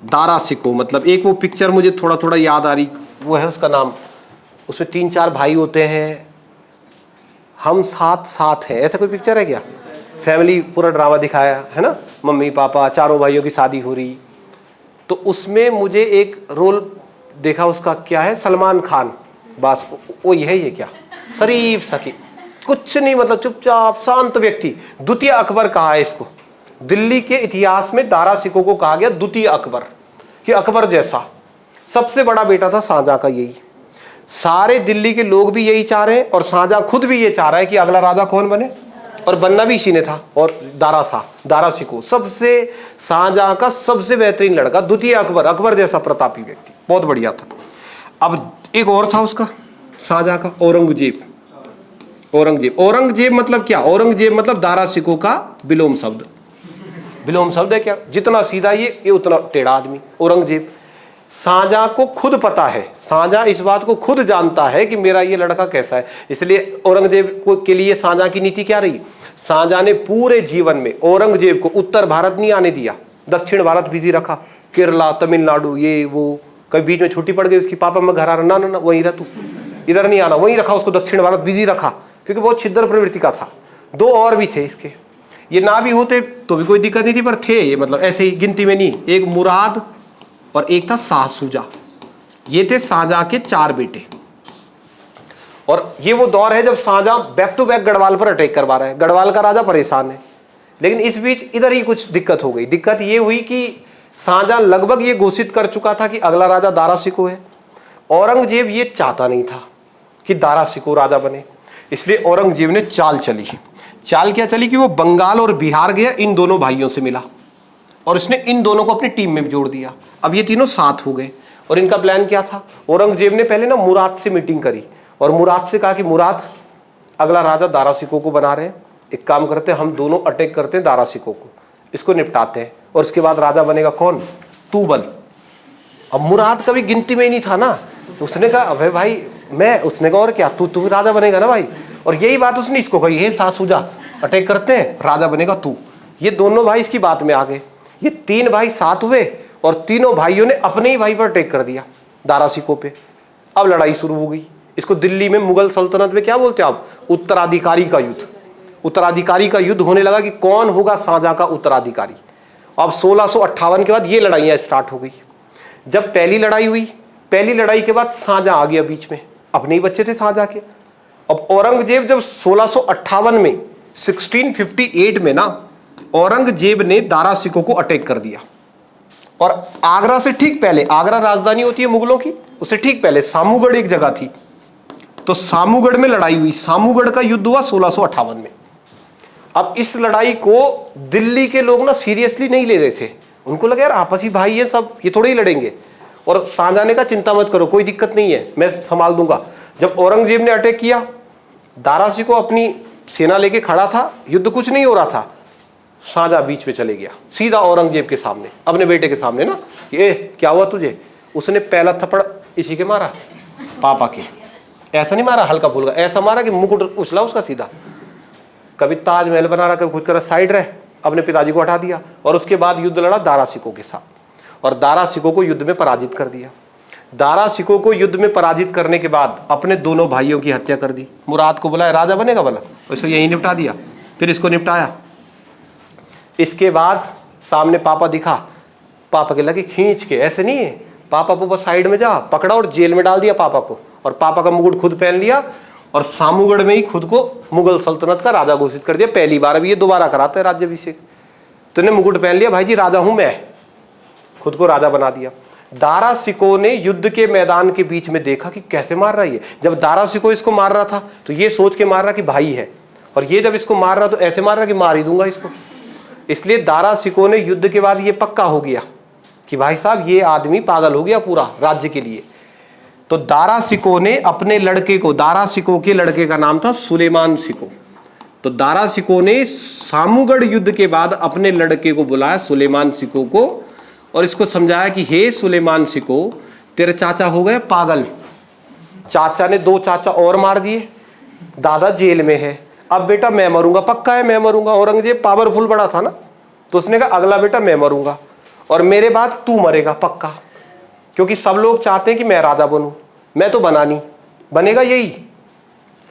दारा शिकोह मतलब एक वो पिक्चर मुझे थोड़ा थोड़ा याद आ रही, वो है उसका नाम, उसमें 3-4 भाई होते हैं, हम साथ साथ हैं, ऐसा कोई पिक्चर है क्या? फैमिली पूरा ड्रामा दिखाया है ना, मम्मी पापा चारों भाइयों की शादी हो रही। तो उसमें मुझे एक रोल देखा, उसका क्या है, सलमान खान, बस वो यही है क्या, शरीफ सकी, कुछ नहीं, मतलब चुपचाप शांत व्यक्ति। द्वितीय अकबर कहा है इसको। दिल्ली के इतिहास में दारा शिकोह को कहा गया द्वितीय अकबर, कि अकबर जैसा सबसे बड़ा बेटा था शाहजहां का। यही सारे दिल्ली के लोग भी यही चाह रहे हैं और शाहजहां खुद भी ये चाह रहा है कि अगला राजा कौन बने, और बनना भी इसी ने था। और दारा शिकोह सबसे शाहजहां का सबसे बेहतरीन लड़का, द्वितीय अकबर, अकबर जैसा प्रतापी व्यक्ति, बहुत बढ़िया था। अब एक और था उसका शाहजहां का, औरंगजेब। औरंगजेब मतलब क्या, औरंगजेब मतलब दारा शिकोह का विलोम शब्द। विलोम शब्द है क्या, जितना सीधा ये उतना टेढ़ा आदमी, औरंगजेब। शाहजहां को खुद पता है, शाहजहां इस बात को खुद जानता है कि मेरा ये लड़का कैसा है। इसलिए औरंगजेब को के लिए शाहजहां की नीति क्या रही, शाहजहां ने पूरे जीवन में औरंगजेब को उत्तर भारत नहीं आने दिया, दक्षिण भारत बिजी रखा, केरला, तमिलनाडु, ये वो। कभी बीच में छुट्टी पड़ गई उसकी, पापा मैं घर आ रहा, ना वहीं रह तू, इधर नहीं आना, वहीं रखा उसको, दक्षिण भारत बिजी रखा, क्योंकि बहुत छिद्र प्रवृत्ति का था। 2 और भी थे इसके, ये ना भी होते तो भी कोई दिक्कत नहीं थी, पर थे ये, मतलब ऐसे ही गिनती में नहीं। एक मुराद और एक था शाह शुजा, ये थे शाहजहां के 4 बेटे। और ये वो दौर है जब Shahjahan back to back Garhwal पर अटैक करवा रहा है, गढ़वाल का राजा परेशान है। लेकिन इस बीच इधर ही कुछ दिक्कत हो गई। दिक्कत ये हुई कि शाहजहां लगभग ये घोषित कर चुका था कि अगला राजा दारा शिकोह है। औरंगजेब ये चाहता नहीं था कि दारा शिकोह राजा बने, इसलिए औरंगजेब ने चाल चली। चाल क्या चली कि वो बंगाल और बिहार गया, इन दोनों भाइयों से मिला और इसने इन दोनों को अपनी टीम में जोड़ दिया। अब ये तीनों साथ हो गए और इनका प्लान क्या था, औरंगजेब ने पहले ना मुराद से मीटिंग करी और मुराद से कहा कि मुराद, अगला राजा दारा शिकोह को बना रहे हैं, एक काम करते हैं हम दोनों अटैक करते हैं दारा शिकोह को, इसको निपटाते हैं, और उसके बाद राजा बनेगा कौन, तूबल। अब मुराद कभी गिनती में ही नहीं था ना, उसने कहा अबे भाई मैं, उसने कहा और क्या, तू राजा बनेगा ना भाई। और यही बात उसने इसको कही, हे शाह शुजा, अटैक करते हैं, राजा बनेगा तू। ये दोनों भाई इसकी बात में आ गए। ये 3 भाई साथ हुए और तीनों भाइयों ने अपने ही भाई पर अटैक कर दिया, दारा शिकोह पे। अब लड़ाई शुरू हो गई। इसको दिल्ली में मुगल सल्तनत में क्या बोलते हैं आप, उत्तराधिकारी का युद्ध। उत्तराधिकारी का युद्ध होने लगा कि कौन होगा शाहजहां का उत्तराधिकारी। अब 1658 के बाद ये लड़ाइयां स्टार्ट हो गई। जब पहली लड़ाई हुई, पहली लड़ाई के बाद शाहजहां आ गया बीच में, अपने ही बच्चे थे शाहजहां के। अब औरंगजेब जब 1658 में 1658 में ना, औरंगजेब ने दारा शिकोह को अटैक कर दिया और आगरा से ठीक पहले, आगरा राजधानी होती है मुगलों की उससे ठीक पहले सामूगढ़ एक जगह थी, तो सामूगढ़ में लड़ाई हुई। सामूगढ़ का युद्ध हुआ 1658 में। अब इस लड़ाई को दिल्ली के लोग ना सीरियसली नहीं ले रहे थे, उनको लगा यार आपसी भाई है सब, ये थोड़े ही लड़ेंगे। और शाहजहां ने कहा चिंता मत करो, कोई दिक्कत नहीं है, मैं संभाल दूंगा। जब औरंगजेब ने अटैक किया, दारा सिकोह अपनी सेना लेके खड़ा था, युद्ध कुछ नहीं हो रहा था, शाहजहां बीच में चले गया सीधा औरंगजेब के सामने, अपने बेटे के सामने ना, ये क्या हुआ तुझे? उसने पहला थप्पड़ इसी के मारा, पापा के। ऐसा नहीं मारा हल्का फुल्का, ऐसा मारा कि मुकुट उछला उसका सीधा। कभी ताजमहल बना रहा, कभी खुद कर साइड रहे, अपने पिताजी को हटा दिया। और उसके बाद युद्ध लड़ा दारा सिकोह के साथ, और दारा सिकोह को युद्ध में पराजित कर दिया। दारा सिकोह को युद्ध में पराजित करने के बाद अपने दोनों भाइयों की हत्या कर दी। मुराद को बुलाया, राजा बनेगा बोला, उसको यही निपटा दिया। फिर इसको निपटाया। इसके बाद सामने पापा दिखा, पापा के लगे खींच के, ऐसे नहीं है, पापा को बस साइड में जा पकड़ा और जेल में डाल दिया पापा को, और पापा का मुकुट खुद पहन लिया, और सामूगढ़ में ही खुद को मुगल सल्तनत का राजा घोषित कर दिया। पहली बार। अभी ये दोबारा कराते हैं राज्याभिषेक। तूने मुकुट पहन लिया, भाई जी राजा हूं मैं, खुद को राजा बना दिया। दारा सिकोह ने युद्ध के मैदान के बीच में देखा कि कैसे मार रहा है ये। जब दारा सिकोह इसको मार रहा था तो ये सोच के मार रहा कि भाई है, और ये जब इसको मार रहा तो ऐसे मार रहा कि मार ही दूंगा इसको। इसलिए दारा सिकोह ने युद्ध के बाद ये पक्का हो गया कि भाई साहब ये आदमी पागल हो गया पूरा राज्य के लिए। तो दारा सिकोह ने अपने लड़के को, दारा सिकोह के लड़के का नाम था सुलेमान सिकोह, तो दारा सिकोह ने सामूगढ़ युद्ध के बाद अपने लड़के को बुलाया सुलेमान सिकोह को, और इसको समझाया कि हे सुलेमान सिकोह, तेरे चाचा हो गए पागल, चाचा ने 2 चाचा और मार दिए, दादा जेल में है, अब बेटा मैं मरूंगा, पक्का है मैं मरूंगा। औरंगजेब पावरफुल बड़ा था ना, तो उसने कहा अगला बेटा मैं मरूंगा, और मेरे बाद तू मरेगा पक्का, क्योंकि सब लोग चाहते हैं कि मैं राजा बनूं, मैं तो बना नहीं, बनेगा यही,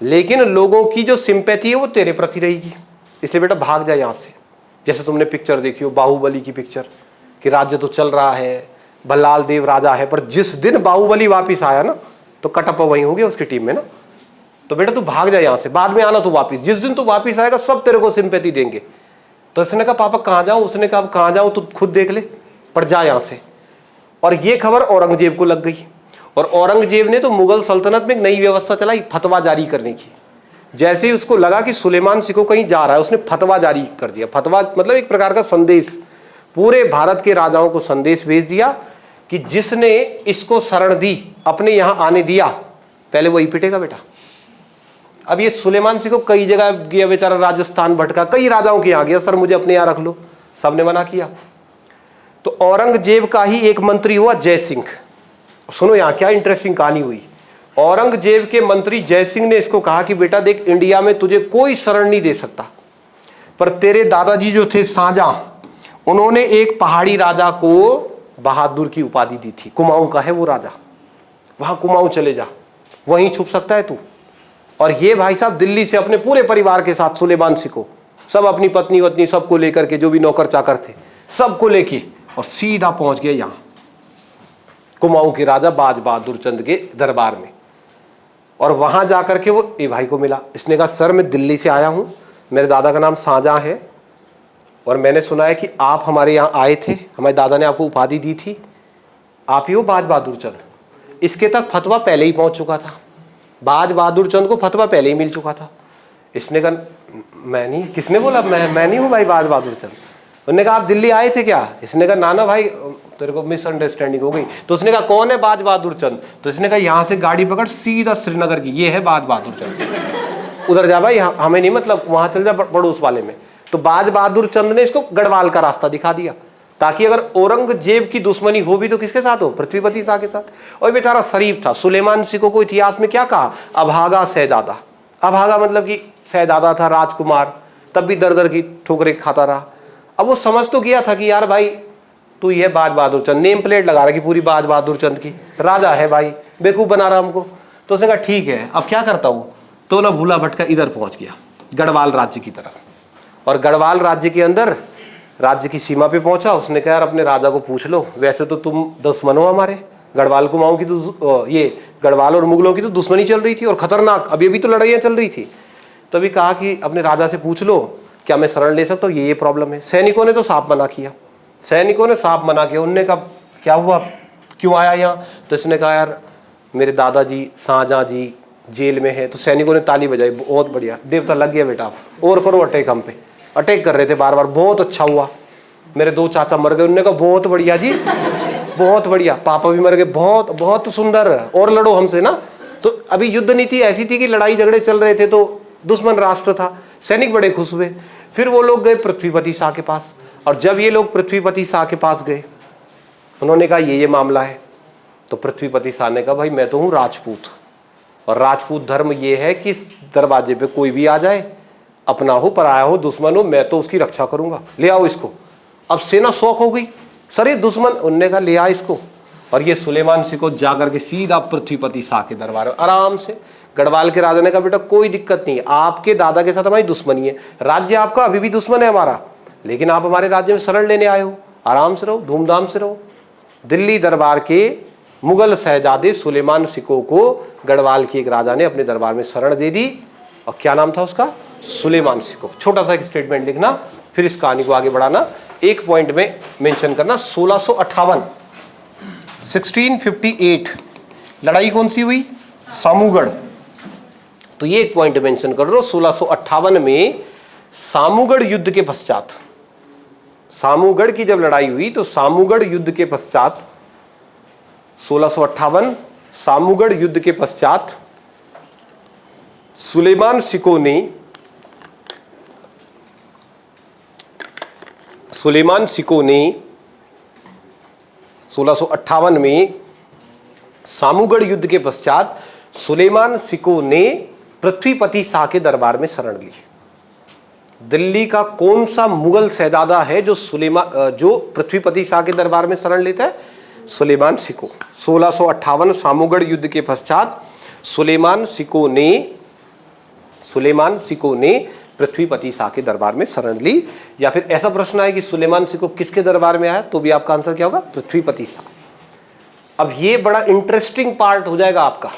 लेकिन लोगों की जो सिंपैथी है वो तेरे प्रति रहेगी, इसलिए बेटा भाग जा यहां से। जैसे तुमने पिक्चर देखी हो बाहुबली की पिक्चर, कि राज्य तो चल रहा है, भल्लाल देव राजा है, पर जिस दिन बाहुबली वापिस आया ना तो कटप्पा वहीं हो गया उसकी टीम में ना, तो बेटा तू भाग जा यहां से, बाद में आना तू वापिस, जिस दिन तू वापिस आएगा सब तेरे को सिंपैथी देंगे। तो उसने कहा पापा कहां जाऊं? उसने कहा कहां जाऊं तू खुद देख ले, पर जा यहां से। और ये खबर औरंगजेब को लग गई, और औरंगजेब ने तो मुगल सल्तनत में एक नई व्यवस्था चलाई फतवा जारी करने की। जैसे ही उसको लगा कि सुलेमान सिकोह कहीं जा रहा है, उसने फतवा जारी कर दिया। फतवा मतलब एक प्रकार का संदेश, पूरे भारत के राजाओं को संदेश भेज दिया कि जिसने इसको शरण दी, अपने यहां आने दिया, पहले वही पिटेगा बेटा। अब ये सुलेमान सिकोह कई जगह गया बेचारा, राजस्थान भटका, कई राजाओं के यहाँ गया, सर मुझे अपने यहाँ रख लो, सबने मना किया। तो औरंगजेब का ही एक मंत्री हुआ जय सिंह। सुनो यहाँ क्या इंटरेस्टिंग कहानी हुई। औरंगजेब के मंत्री जय सिंह ने इसको कहा कि बेटा देख, इंडिया में तुझे कोई शरण नहीं दे सकता, पर तेरे दादाजी जो थे शाहजहां, उन्होंने एक पहाड़ी राजा को बहादुर की उपाधि दी थी, कुमाऊं का है वो राजा, वहां कुमाऊं चले जा, वहीं छुप सकता है तू। और ये भाई साहब दिल्ली से अपने पूरे परिवार के साथ, सुलेमान सिकोह सब अपनी पत्नी वत्नी सबको लेकर के, जो भी नौकर चाकर थे सबको लेके, और सीधा पहुंच गए यहां कुमाऊं के राजा बाज बहादुर चंद के दरबार में। और वहां जाकर के वो ए भाई को मिला। इसने कहा सर मैं दिल्ली से आया हूं, मेरे दादा का नाम शाहजहां है, और मैंने सुना है कि आप हमारे यहाँ आए थे, हमारे दादा ने आपको उपाधि दी थी, आप ही हो बाज बहादुर चंद। इसके तक फतवा पहले ही पहुंच चुका था, बाज बहादुर चंद को फतवा पहले ही मिल चुका था। इसने कहा मैं नहीं, किसने बोला मैं नहीं हूं भाई बाज बहादुर चंद। उन्होंने कहा आप दिल्ली आए थे क्या? इसने कहा ना भाई तेरे को मिसअंडरस्टैंडिंग हो गई। तो उसने कहा कौन है बाज बहादुर चंद? तो इसने कहा यहाँ से गाड़ी पकड़ सीधा श्रीनगर की, ये है बाज बहादुर चंद, उधर जा भाई, हमें नहीं मतलब, वहां चल जा पड़ोस वाले में। तो बाज बहादुर चंद ने इसको गढ़वाल का रास्ता दिखा दिया, ताकि अगर औरंगजेब की दुश्मनी हो भी तो किसके साथ हो? पृथ्वीपति शाह के साथ। और बेचारा शरीफ था। सुलेमान सिकोह को इतिहास में क्या कहा? अभागा शहजादा। अभागा मतलब कि शहजादा था, राजकुमार, तब भी दर दर की ठोकरें खाता रहा। अब वो समझ तो गया था कि यार भाई तू ये बाज बहादुर चंद, नेम प्लेट लगा रहा कि पूरी बाज बहादुर चंद की, राजा है भाई, बेवकूफ बना रहा हमको। तो उसने कहा ठीक है अब क्या करता हूँ। तो ना भूला भटका इधर पहुंच गया, गढ़वाल राज्य की तरफ। और गढ़वाल राज्य के अंदर राज्य की सीमा पे पहुंचा। उसने कहा यार अपने राजा को पूछ लो, वैसे तो तुम दुश्मन हो हमारे, गढ़वाल कुमाऊं की तो ये गढ़वाल और मुगलों की तो दुश्मनी चल रही थी और खतरनाक, अभी तो लड़ाइयाँ चल रही थी। तभी कहा कि अपने राजा से पूछ लो क्या मैं शरण ले सकता हूँ, ये प्रॉब्लम है। सैनिकों ने तो साफ मना किया, सैनिकों ने साफ मना किया। उनने कहा क्या हुआ, क्यों आया यहाँ? तो इसने कहा यार मेरे दादाजी शाहजहां जी जेल में है, तो सैनिकों ने ताली बजाई, बहुत बढ़िया, देवता लग गया बेटा, और करो अटैक हम पे। अटैक कर रहे थे बार बार, बहुत अच्छा हुआ। मेरे 2 चाचा मर गए, उन्होंने कहा बहुत बढ़िया जी, बहुत बढ़िया, पापा भी मर गए, बहुत बहुत सुंदर, और लड़ो हमसे ना। तो अभी युद्ध नीति ऐसी थी कि लड़ाई झगड़े चल रहे थे, तो दुश्मन राष्ट्र था, सैनिक बड़े खुश हुए। फिर वो लोग गए पृथ्वीपति शाह के पास, और जब ये लोग पृथ्वीपति शाह के पास गए, उन्होंने कहा ये मामला है। तो पृथ्वीपति शाह ने कहा भाई मैं तो हूँ राजपूत, और राजपूत धर्म ये है कि दरवाजे पे कोई भी आ जाए, अपना हो पराया हो दुश्मन हो, मैं तो उसकी रक्षा करूंगा, ले आओ इसको। अब सेना शौक हो गई, सर ये दुश्मन, उनने कहा ले आ इसको। और ये सुलेमान सिको जाकर के सीधा पृथ्वीपति शाह के दरबार में आराम से, गढ़वाल के राजा ने कहा बेटा कोई दिक्कत नहीं, आपके दादा के साथ हमारी दुश्मनी है, राज्य आपका अभी भी दुश्मन है हमारा, लेकिन आप हमारे राज्य में शरण लेने आए हो, आराम से रहो, धूमधाम से रहो। दिल्ली दरबार के मुगल शहजादे सुलेमान सिको को गढ़वाल के एक राजा ने अपने दरबार में शरण दे दी, और क्या नाम था उसका, सुलेमान सिको। छोटा सा एक स्टेटमेंट लिखना, फिर इस कहानी को आगे बढ़ाना, एक पॉइंट में मेंशन करना। 1658 1658 लड़ाई कौन सी हुई, सामूगढ़, तो ये एक पॉइंट मेंशन कर लो। 1658 में सामूगढ़ युद्ध के पश्चात, सामूगढ़ की जब लड़ाई हुई तो सामूगढ़ युद्ध के पश्चात 1658 सामूगढ़ युद्ध के पश्चात सुलेमान सिको ने 1658 में सामूगढ़ युद्ध के पश्चात सुलेमान सिको ने पृथ्वीपति शाह के दरबार में शरण ली। दिल्ली का कौन सा मुगल शहजादा है जो पृथ्वीपति शाह के दरबार में शरण लेता है, सुलेमान सिको। 1658 सामूगढ़ युद्ध के पश्चात सुलेमान सिको ने पृथ्वीपति शाह के दरबार में शरण ली। या फिर ऐसा प्रश्न है कि सुलेमान सिको किसके दरबार में आया, तो भी आपका आंसर क्या होगा, पृथ्वीपति शाह। अब ये बड़ा इंटरेस्टिंग पार्ट हो जाएगा आपका,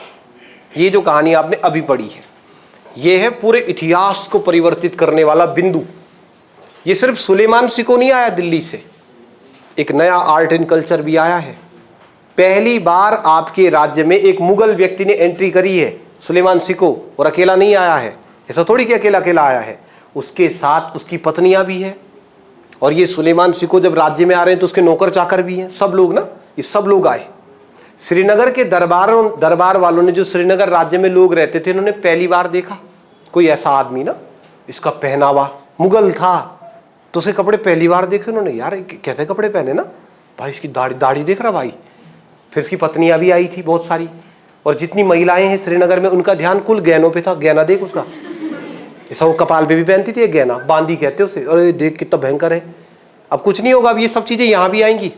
ये जो कहानी आपने अभी पढ़ी है, ये है पूरे इतिहास को परिवर्तित करने वाला बिंदु। ये सिर्फ सुलेमान सिको नहीं आया दिल्ली से, एक नया आर्ट एंड कल्चर भी आया है। पहली बार आपके राज्य में एक मुगल व्यक्ति ने एंट्री करी है, सुलेमान सिको, और अकेला नहीं आया है, ऐसा थोड़ी कि अकेला अकेला आया है, उसके साथ उसकी पत्नियां भी हैं। और ये सुलेमान सिको जब राज्य में आ रहे हैं तो उसके नौकर चाकर भी हैं, सब लोग ना, ये सब लोग आए। श्रीनगर के दरबार वालों ने, जो श्रीनगर राज्य में लोग रहते थे, इन्होंने पहली बार देखा कोई ऐसा आदमी ना, इसका पहनावा मुगल था, तो उसके कपड़े पहली बार देखे उन्होंने, यार कैसे कपड़े पहने ना भाई, इसकी दाढ़ी देख रहा भाई। फिर उसकी पत्नियां भी आई थी बहुत सारी, और जितनी महिलाएं हैं श्रीनगर में उनका ध्यान कुल गहनों पे था। गहना देख उसका, ऐसा वो कपाल पे भी पहनती थी एक गहना, बांदी कहते उसे, अरे देख कितना भयंकर है। अब कुछ नहीं होगा, अब ये सब चीजें यहाँ भी आएंगी।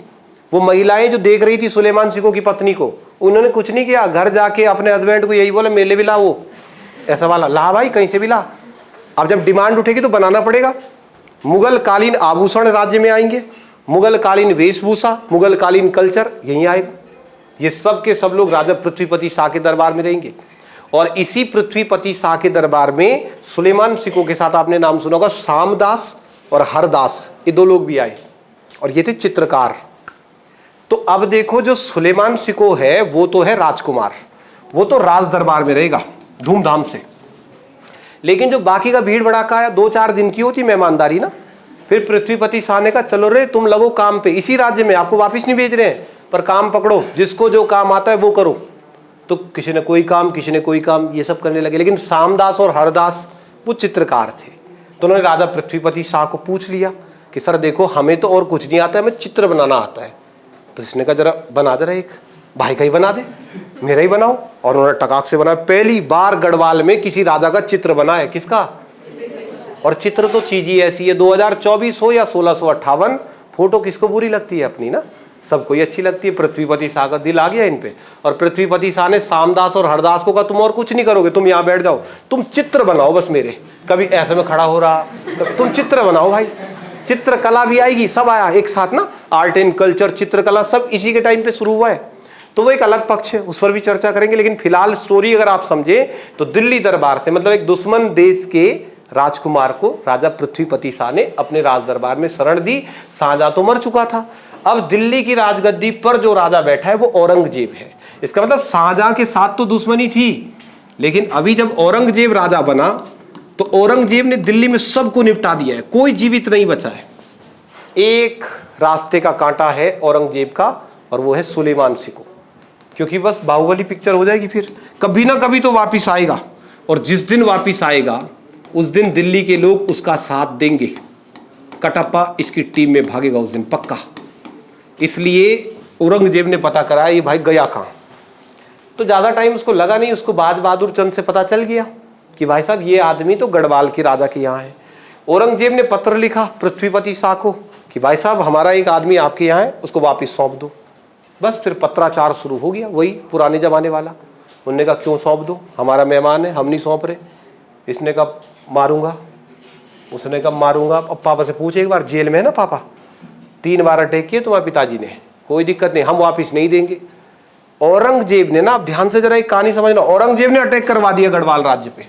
वो महिलाएं जो देख रही थी सुलेमान सिको की पत्नी को, उन्होंने कुछ नहीं किया, घर जाके अपने हस्बैंड को यही बोला मेले भी ला, वो ऐसा वाला ला भाई, कहीं से भी ला। अब जब डिमांड उठेगी तो बनाना पड़ेगा। मुगल कालीन आभूषण राज्य में आएंगे, मुगल कालीन वेशभूषा, मुगल कालीन कल्चर यहीं आएगा। ये सब के सब लोग राजा पृथ्वीपति शाह के दरबार में रहेंगे। और इसी पृथ्वीपति शाह के दरबार में सुलेमान सिको के साथ आपने नाम सुना होगा सामदास और हरदास, ये 2 लोग भी आए, और ये थे चित्रकार। तो अब देखो, जो सुलेमान सिको है वो तो है राजकुमार, वो तो राज दरबार में रहेगा धूमधाम से। लेकिन जो बाकी का भीड़ भड़ाका है, 2-4 दिन की होती मेहमानदारी ना। फिर पृथ्वीपति शाह ने कहा चलो रे तुम लगो काम पे, इसी राज्य में, आपको वापिस नहीं भेज रहे हैं, पर काम पकड़ो, जिसको जो काम आता है वो करो। तो किसी ने कोई काम, किसी ने कोई काम, ये सब करने लगे। लेकिन सामदास और हरदास वो चित्रकार थे, तो उन्होंने राजा पृथ्वीपति शाह को पूछ लिया कि सर देखो हमें तो और कुछ नहीं आता है, हमें चित्र बनाना आता है। तो इसने कहा जरा बना दे, एक भाई का ही बना दे, मेरा ही बनाओ। और उन्होंने टकाक से बनाया। पहली बार गढ़वाल में किसी राजा का चित्र बना है, किसका, और चित्र तो चीज ही ऐसी है, 2024 हो या 1658, फोटो किसको बुरी लगती है अपनी ना, सबको ही अच्छी लगती है। पृथ्वीपति शाह का दिल आ गया इन पे, और पृथ्वीपति शाह ने सामदास और हरदास को कहा तुम और कुछ नहीं करोगे, तुम यहाँ बैठ जाओ, तुम चित्र बनाओ बस मेरे, कभी ऐसे में खड़ा हो रहा, तुम चित्र बनाओ भाई, चित्रकला भी आएगी, सब आया एक साथ ना, आर्ट एंड कल्चर, चित्रकला सब इसी के टाइम पे शुरू हुआ है। तो वो एक अलग पक्ष है, उस पर भी चर्चा करेंगे। लेकिन फिलहाल स्टोरी अगर आप समझे तो दिल्ली दरबार से, मतलब एक दुश्मन देश के राजकुमार को राजा पृथ्वीपति शाह ने अपने राज दरबार में शरण दी। शाहजहां तो मर चुका था, अब दिल्ली की राजगद्दी पर जो राजा बैठा है वो औरंगजेब है। इसका मतलब शाहजहां के साथ तो दुश्मनी थी, लेकिन अभी जब औरंगजेब राजा बना तो औरंगजेब ने दिल्ली में सबको निपटा दिया है, कोई जीवित नहीं बचा है। एक रास्ते का कांटा है औरंगजेब का, और वो है सुलेमान सिको, क्योंकि बस बाहुबली पिक्चर हो जाएगी, फिर कभी ना कभी तो वापिस आएगा, और जिस दिन वापिस आएगा उस दिन दिल्ली के लोग उसका साथ देंगे। कटप्पा इसकी टीम में भागेगा उस दिन पक्का। इसलिए औरंगजेब ने पता करा ये भाई गया कहाँ। तो ज़्यादा टाइम उसको लगा नहीं, उसको बाद बहादुर चंद से पता चल गया कि भाई साहब ये आदमी तो गढ़वाल के राजा के यहाँ है। औरंगजेब ने पत्र लिखा पृथ्वीपति शाह को कि भाई साहब हमारा एक आदमी आपके यहाँ है, उसको वापस सौंप दो। बस फिर पत्राचार शुरू हो गया, वही पुराने ज़माने वाला। उनने कहा क्यों सौंप दो, हमारा मेहमान है, हम नहीं सौंप रहे। इसने कहा मारूंगा, उसने कहा मारूंगा। अब पापा से पूछे, एक बार जेल में है ना पापा, 3 बार अटैक किए तुम्हारे पिताजी ने, कोई दिक्कत नहीं, हम वापस नहीं देंगे। औरंगजेब ने ना, आप ध्यान से जरा एक कहानी समझना, औरंगजेब ने अटैक करवा दिया गढ़वाल राज्य पे।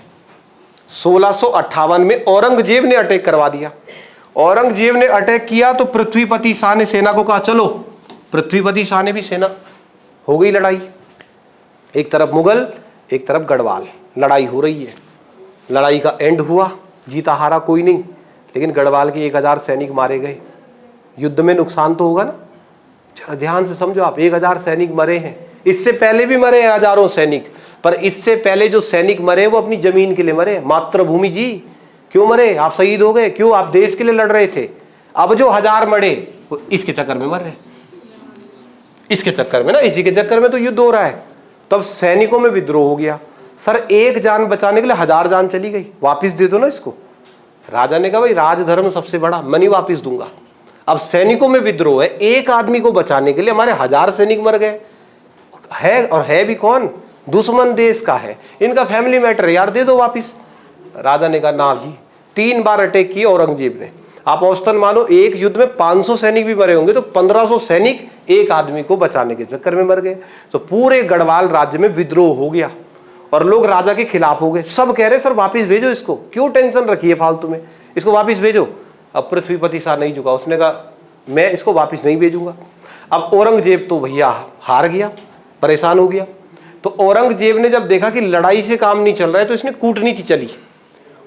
1658 में औरंगजेब ने अटैक करवा दिया। औरंगजेब ने अटैक किया तो पृथ्वीपति शाह ने सेना को कहा चलो। पृथ्वीपति शाह ने भी सेना, हो गई लड़ाई, एक तरफ मुगल एक तरफ गढ़वाल, लड़ाई हो रही है। लड़ाई का एंड हुआ, जीता हारा कोई नहीं, लेकिन गढ़वाल के 1000 सैनिक मारे गए। युद्ध में नुकसान तो होगा ना, जरा ध्यान से समझो आप। 1000 सैनिक मरे हैं, इससे पहले भी मरे हैं हजारों सैनिक, पर इससे पहले जो सैनिक मरे वो अपनी जमीन के लिए मरे, मातृभूमि जी। क्यों मरे? आप शहीद हो गए, क्यों? आप देश के लिए लड़ रहे थे। अब जो 1000 मरे वो इसके चक्कर में मर रहे, इसके चक्कर में ना, इसी के चक्कर में तो युद्ध हो रहा है। तब सैनिकों में विद्रोह हो गया। सर एक जान बचाने के लिए 1000 जान चली गई, वापिस दे दो ना इसको। राजा ने कहा भाई राजधर्म सबसे बड़ा, मैं नहीं वापिस दूंगा। अब सैनिकों में विद्रोह है, एक आदमी को बचाने के लिए हमारे 1000 सैनिक मर गए है, और है भी कौन? दुश्मन देश का है, इनका फैमिली मैटर, यार दे दो वापिस। राजा ने कहा ना जी। 3 बार अटैक किए औरंगजेब ने। आप औसतन मानो एक युद्ध में 500 सैनिक भी मरे होंगे, तो 1500 सैनिक एक आदमी को बचाने के चक्कर में मर गए। तो पूरे गढ़वाल राज्य में विद्रोह हो गया और लोग राजा के खिलाफ हो गए। सब कह रहे सर वापिस भेजो इसको, क्यों टेंशन रखी है फालतू में, इसको वापिस भेजो। अब पृथ्वीपति शाह नहीं झुका, उसने कहा मैं इसको वापिस नहीं भेजूंगा। अब औरंगजेब तो भैया हार गया, परेशान हो गया। तो औरंगजेब ने जब देखा कि लड़ाई से काम नहीं चल रहा है, तो इसने कूटनीति चली।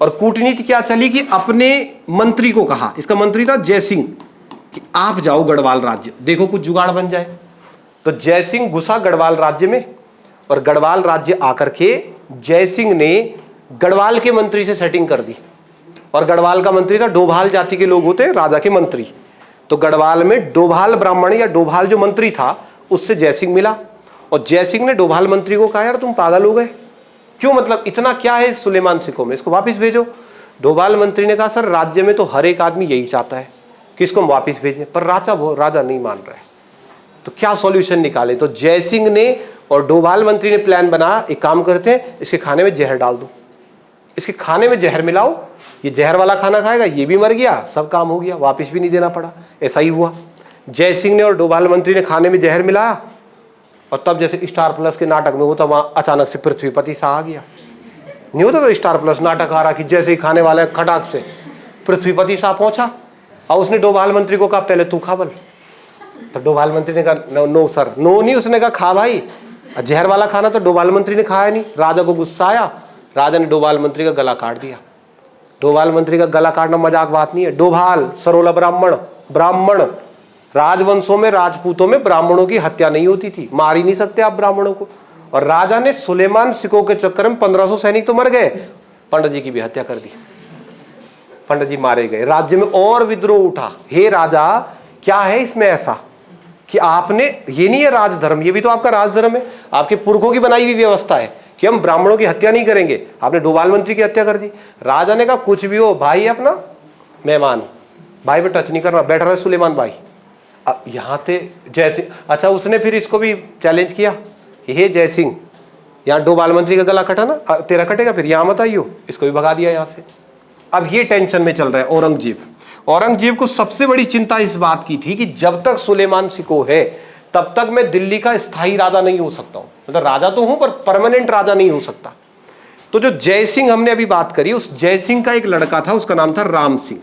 और कूटनीति क्या चली कि अपने मंत्री को कहा, इसका मंत्री था जयसिंह, कि आप जाओ गढ़वाल राज्य, देखो कुछ जुगाड़ बन जाए। तो जयसिंह घुसा गढ़वाल राज्य में, और गढ़वाल राज्य आकर के जयसिंह ने गढ़वाल के मंत्री से सेटिंग कर दी। और गढ़वाल का मंत्री था, डोभाल जाति के लोग होते हैं राजा के मंत्री। तो गढ़वाल में डोभाल ब्राह्मण या डोभाल जो मंत्री था, उससे जयसिंह मिला। और जयसिंह ने डोभाल मंत्री को कहा यार तुम पागल हो गए, क्यों, मतलब इतना क्या है सुलेमान सिको में, इसको वापिस भेजो। डोभाल मंत्री ने कहा सर राज्य में तो हर एक आदमी यही चाहता है कि इसको हम वापिस भेजें, पर राजा नहीं मान रहा है, तो क्या सॉल्यूशन निकाले। तो जयसिंह ने और डोभाल मंत्री ने प्लान बना, एक काम करते हैं इसके खाने में जहर डाल दो, इसके खाने में जहर मिलाओ, ये जहर वाला खाना खाएगा, ये भी मर गया, सब काम हो गया, वापिस भी नहीं देना पड़ा। ऐसा ही हुआ, जयसिंह ने और डोभाल मंत्री ने खाने में जहर मिलाया। और तब जैसे स्टार प्लस के नाटक में होता, वहां अचानक से पृथ्वीपति शाह आ गया। नहीं होता तो स्टार प्लस नाटक आ रहा कि जैसे ही खाने वाले खटाक से पृथ्वीपति शाह पहुंचा, और उसने डोभाल मंत्री को कहा पहले तू खा बल। तो डोभाल मंत्री ने कहा नो सर, नो नहीं, उसने कहा खा भाई। जहर वाला खाना तो डोभाल मंत्री ने खाया नहीं। राजा को गुस्सा आया, राजा ने डोभाल मंत्री का गला काट दिया। डोभाल मंत्री का गला काटना मजाक बात नहीं है। डोभाल सरोला ब्राह्मण, राजवंशों में राजपूतों में ब्राह्मणों की हत्या नहीं होती थी, मार ही नहीं सकते आप ब्राह्मणों को। और राजा ने सुलेमान सिको के चक्कर में 1500 सैनिक तो मर गए, पंडित जी की भी हत्या कर दी, पंडित जी मारे गए। राज्य में और विद्रोह उठा। हे राजा क्या है इसमें ऐसा कि आपने, ये नहीं है राजधर्म, ये भी तो आपका राजधर्म है, आपके पुरखों की बनाई हुई व्यवस्था है कि हम ब्राह्मणों की हत्या नहीं करेंगे, आपने डोभाल मंत्री की हत्या कर दी। राजा ने कहा कुछ भी हो भाई, अपना मेहमान, भाई पे टच नहीं करना, बैठ रहा है सुलेमान भाई। अब यहाँ थे जयसिंह, अच्छा उसने फिर इसको भी चैलेंज किया, हे जयसिंह यहाँ डोभाल मंत्री का गला कटा ना, तेरा कटेगा, फिर यहाँ मत आइयो, इसको भी भगा दिया यहाँ से। अब ये टेंशन में चल रहा है औरंगजेब को सबसे बड़ी चिंता इस बात की थी कि जब तक सुलेमान सिको है तब तक मैं दिल्ली का स्थायी राजा नहीं हो सकता हूं, मतलब राजा तो हूं पर परमानेंट राजा नहीं हो सकता। तो जो जयसिंह हमने अभी बात करी, उस जयसिंह का एक लड़का था, उसका नाम था राम सिंह।